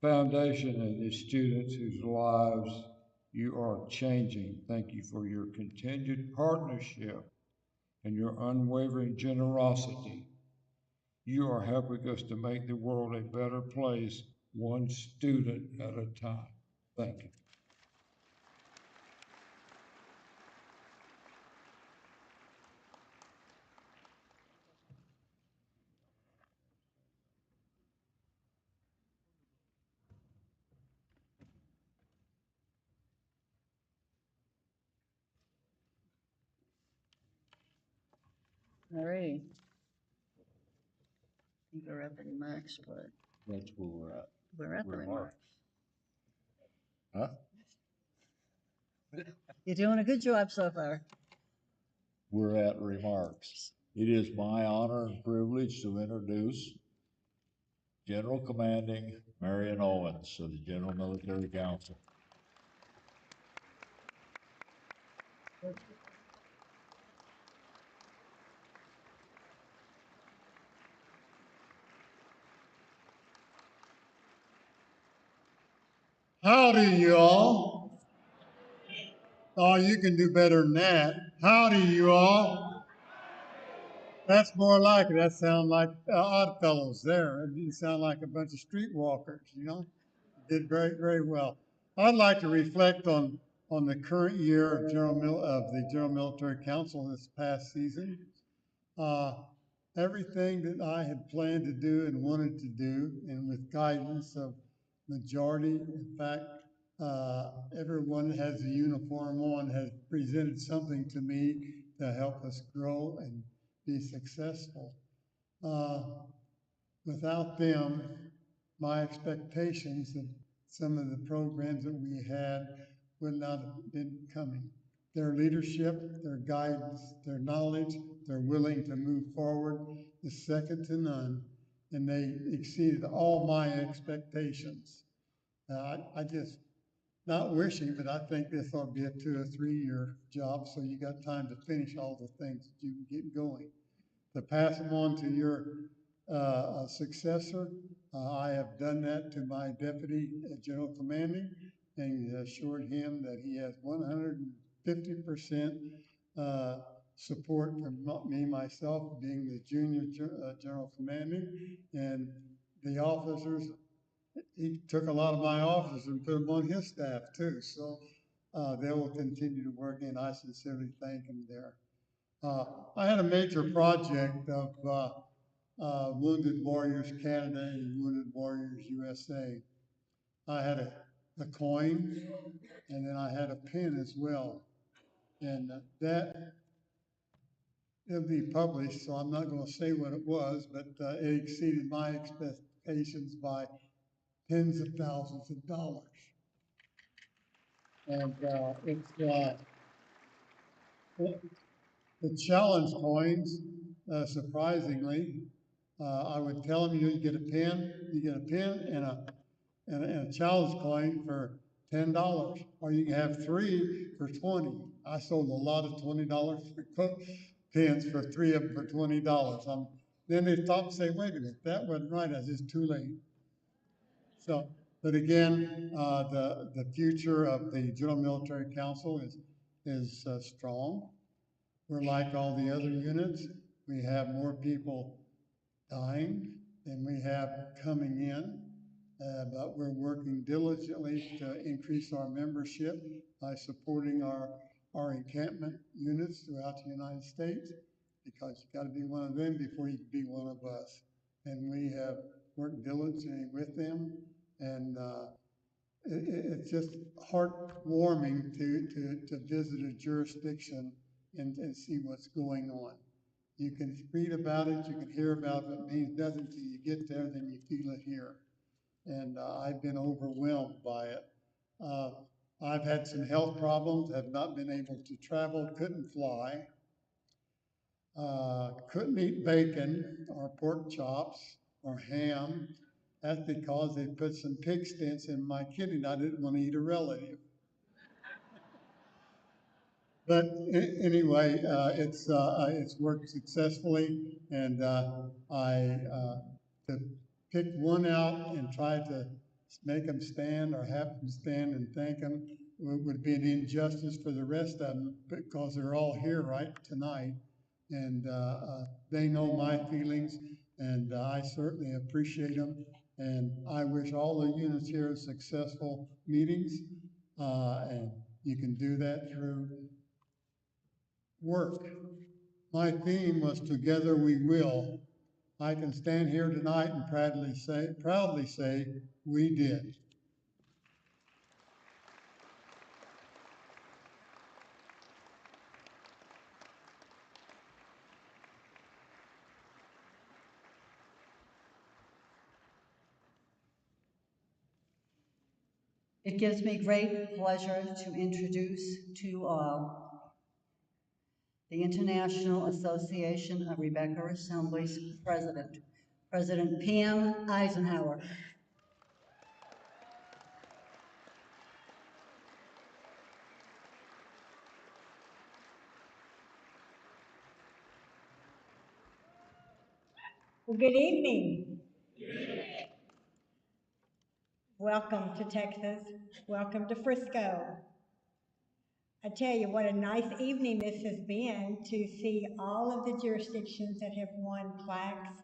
foundation and the students whose lives you are changing, thank you for your continued partnership and your unwavering generosity. You are helping us to make the world a better place, one student at a time. Thank you. All righty. I think we're at the remarks, but That's where we're at. we're at the Remarks. remarks. Huh? You're doing a good job so far. We're at remarks. It is my honor and privilege to introduce General Commanding Marion Owens of the General Military Council. Howdy, you all. Oh, you can do better than that. Howdy, you all. That's more like it. That sounds like Odd Fellows there. It didn't sound like a bunch of streetwalkers, you know? You did very, very well. I'd like to reflect on the current year of the General Military Council this past season. Everything that I had planned to do and wanted to do, and with guidance of majority, in fact, everyone that has a uniform on has presented something to me to help us grow and be successful. Without them, my expectations of some of the programs that we had would not have been coming. Their leadership, their guidance, their knowledge, their willing to move forward is second to none, and they exceeded all my expectations. I just, not wishing, but I think this ought to be a 2 or 3 year job, so you got time to finish all the things that you can get going. To pass them on to your successor, I have done that to my deputy general commanding and assured him that he has 150% support from me, myself, being the junior general commanding, and the officers. He took a lot of my officers and put them on his staff too. So they will continue to work, and I sincerely thank him there. I had a major project of Wounded Warriors Canada and Wounded Warriors USA. I had a coin, and then I had a pin as well. And that it'll be published, so I'm not going to say what it was, but it exceeded my expectations by tens of thousands of dollars. And it's the challenge coins, surprisingly, I would tell them, you get a pin, and a challenge coin for $10, or you can have 3 for 20. I sold a lot of $20 pins for 3 of them for $20. Then they stop and say, wait a minute, that wasn't right, I just too late. So, but again, the future of the General Military Council is strong. We're like all the other units. We have more people dying than we have coming in, but we're working diligently to increase our membership by supporting our encampment units throughout the United States, because you got to be one of them before you can be one of us. And we have worked diligently with them, and it's just heartwarming to visit a jurisdiction and see what's going on. You can read about it, you can hear about it, it means nothing till you get there, then you feel it here. And I've been overwhelmed by it. I've had some health problems, have not been able to travel, couldn't fly, couldn't eat bacon or pork chops or ham. That's because they put some pig stents in my kidney and I didn't want to eat a relative. But anyway, it's worked successfully, and to pick one out and try to make them stand or have them stand and thank them would be an injustice for the rest of them because they're all here right tonight. And they know my feelings, and I certainly appreciate them. And I wish all the units here successful meetings, and you can do that through work. My theme was "Together We Will." I can stand here tonight and proudly say, we did. It gives me great pleasure to introduce to you all the International Association of Rebecca Assemblies President, President Pam Eisenhower. Well, good evening. Welcome to Texas. Welcome to Frisco. I tell you what a nice evening this has been to see all of the jurisdictions that have won plaques.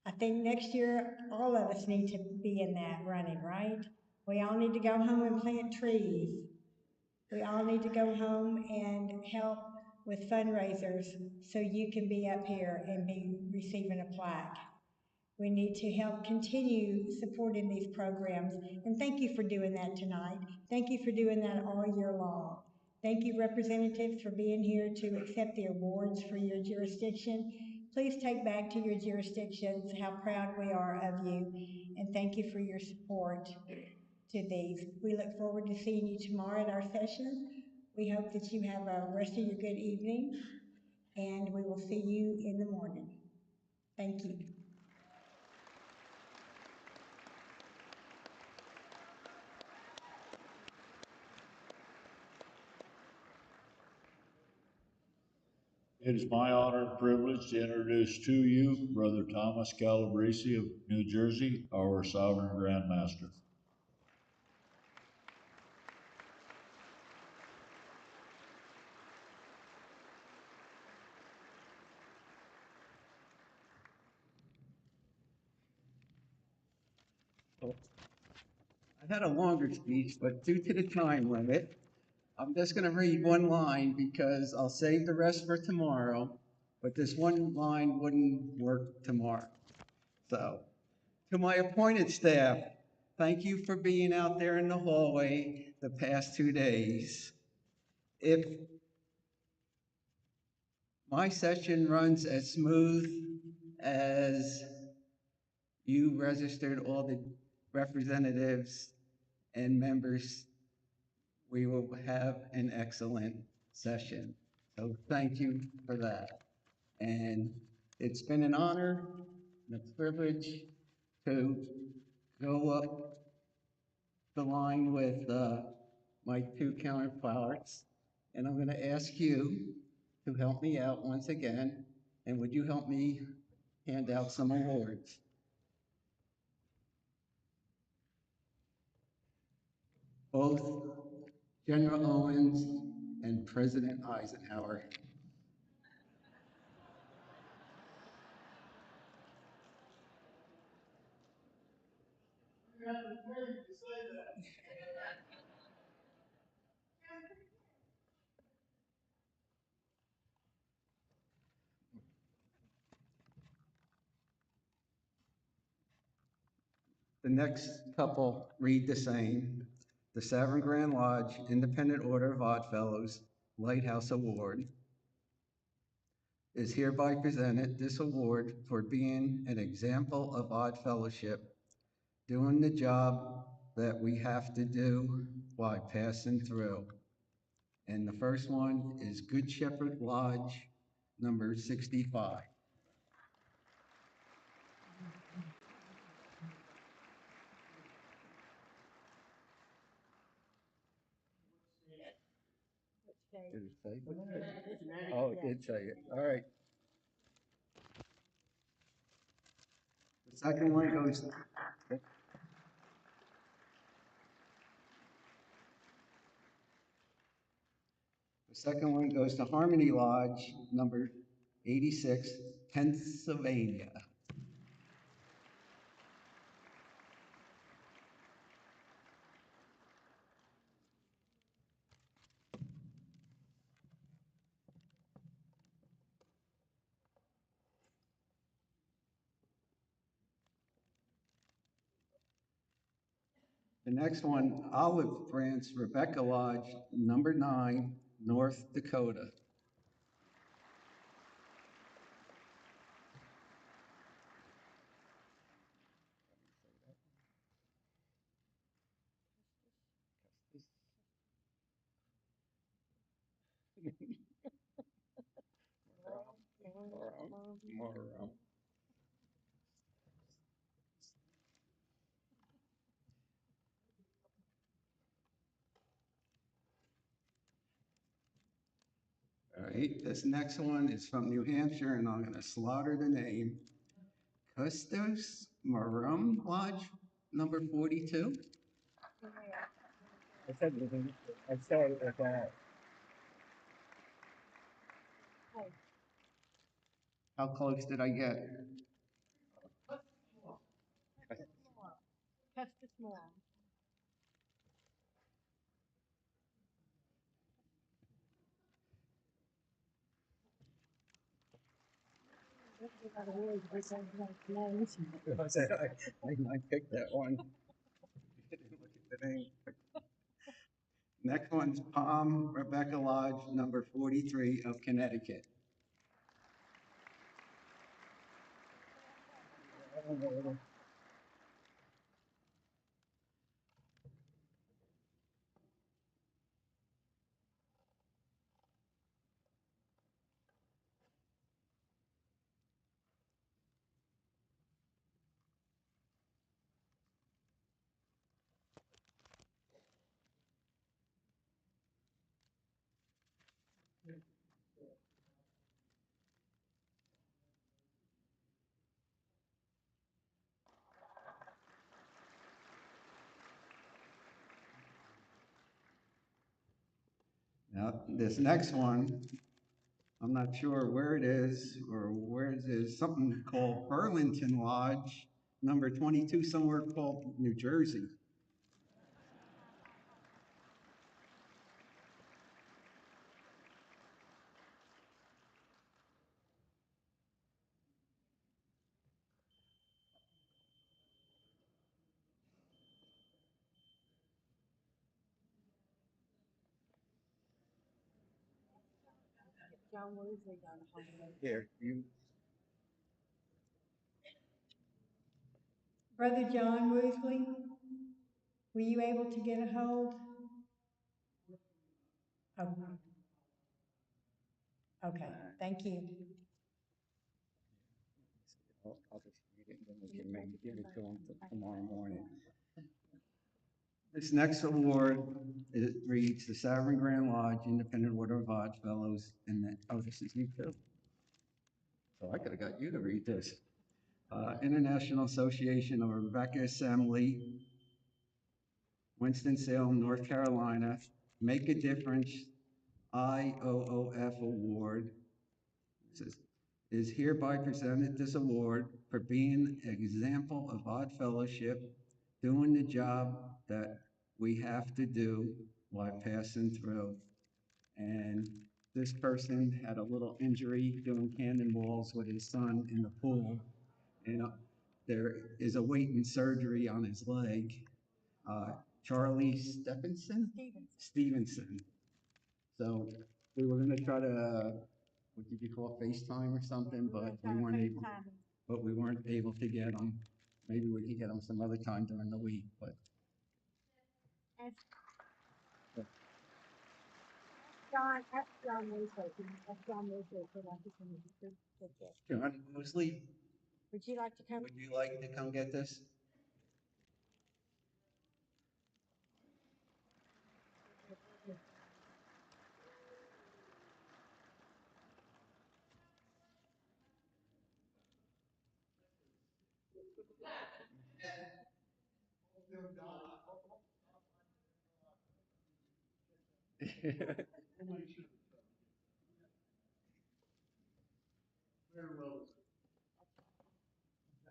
I think next year all of us need to be in that running, right? We all need to go home and plant trees. We all need to go home and help with fundraisers so you can be up here and be receiving a plaque. We need to help continue supporting these programs. And thank you for doing that tonight. Thank you for doing that all year long. Thank you, representatives, for being here to accept the awards for your jurisdiction. Please take back to your jurisdictions how proud we are of you. And thank you for your support to these. We look forward to seeing you tomorrow at our session. We hope that you have a rest of your good evening. And we will see you in the morning. Thank you. It is my honor and privilege to introduce to you Brother Thomas Calabrese of New Jersey, our Sovereign Grand Master. I had a longer speech, but due to the time limit, I'm just going to read one line because I'll save the rest for tomorrow, but this one line wouldn't work tomorrow. So, to my appointed staff, thank you for being out there in the hallway the past 2 days. If my session runs as smooth as you registered all the representatives and members, we will have an excellent session. So thank you for that. And it's been an honor and a privilege to go up the line with my two counterparts. And I'm going to ask you to help me out once again. And would you help me hand out some awards? Both General Owens and President Eisenhower. The next couple read the same. The Sovereign Grand Lodge Independent Order of Odd Fellows Lighthouse Award is hereby presented. This award for being an example of odd fellowship, doing the job that we have to do while passing through. And the first one is Good Shepherd Lodge, number 65. Did it say? Oh, it did say it. All right. The second one goes, the second one goes to Harmony Lodge, number 86, Pennsylvania. The next one, Olive Branch, Rebecca Lodge, number 9, North Dakota. All right, this next one is from New Hampshire, and I'm gonna slaughter the name. Custos Marum Lodge, number 42. I said that. How close did I get? Custis Moore. I picked that one. Look at the name. Next one's Palm Rebecca Lodge, number 43 of Connecticut. Now, this next one, I'm not sure where it is or where it is, something called Burlington Lodge, number 22, somewhere called New Jersey. John Woosley got a hold of it. Here, you. Brother John Woosley, were you able to get a hold? Oh. Okay, thank you. I'll just read it and then we can maybe give it to them tomorrow morning. This next award, it reads the Sovereign Grand Lodge Independent Order of Odd Fellows, and then, oh, this is you too. So I could have got you to read this. International Association of Rebecca Assembly, Winston-Salem, North Carolina, Make a Difference IOOF Award. It says, is hereby presented this award for being an example of odd fellowship, doing the job that we have to do while passing through. And this person had a little injury doing cannonballs with his son in the pool. And there is awaiting surgery on his leg. Charlie Stevenson. So we were gonna try to, what did you call it, FaceTime or something, but we weren't able to get him. Maybe we could get him some other time during the week, but. John Woosley, that's John Woosley for that. John Woosley, Would you like to come? would you like to come get this?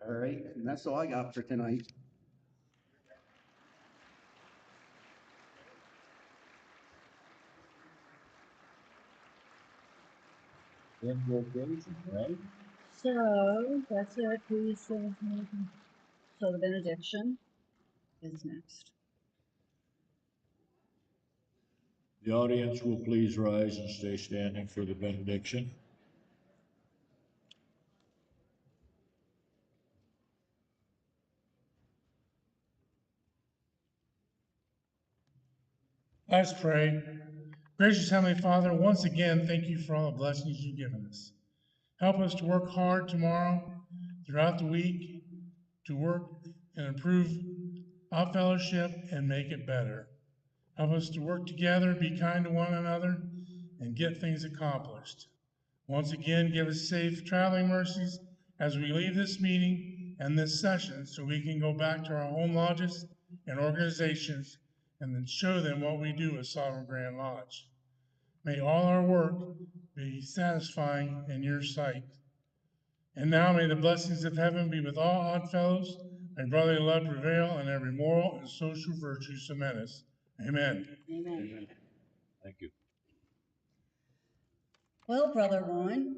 All right, and that's all I got for tonight. Invocation, right? So that's it, please. So the benediction is next. The audience will please rise and stay standing for the benediction. Let's pray. Gracious Heavenly Father, once again, thank you for all the blessings you've given us. Help us to work hard tomorrow, throughout the week, to work and improve our fellowship and make it better. Help us to work together, be kind to one another, and get things accomplished. Once again, give us safe traveling mercies as we leave this meeting and this session so we can go back to our home lodges and organizations and then show them what we do at Sovereign Grand Lodge. May all our work be satisfying in your sight. And now may the blessings of heaven be with all odd fellows, may brotherly love prevail, and every moral and social virtue cement us. Amen. Amen. Thank you. Well, Brother Ron,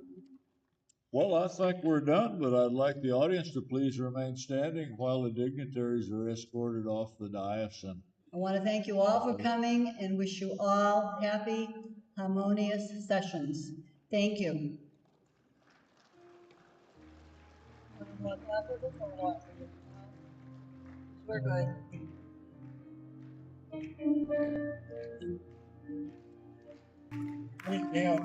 Well, I think we're done, but I'd like the audience to please remain standing while the dignitaries are escorted off the dais. And I want to thank you all for coming and wish you all happy, harmonious sessions. Thank you. We're good. Yeah.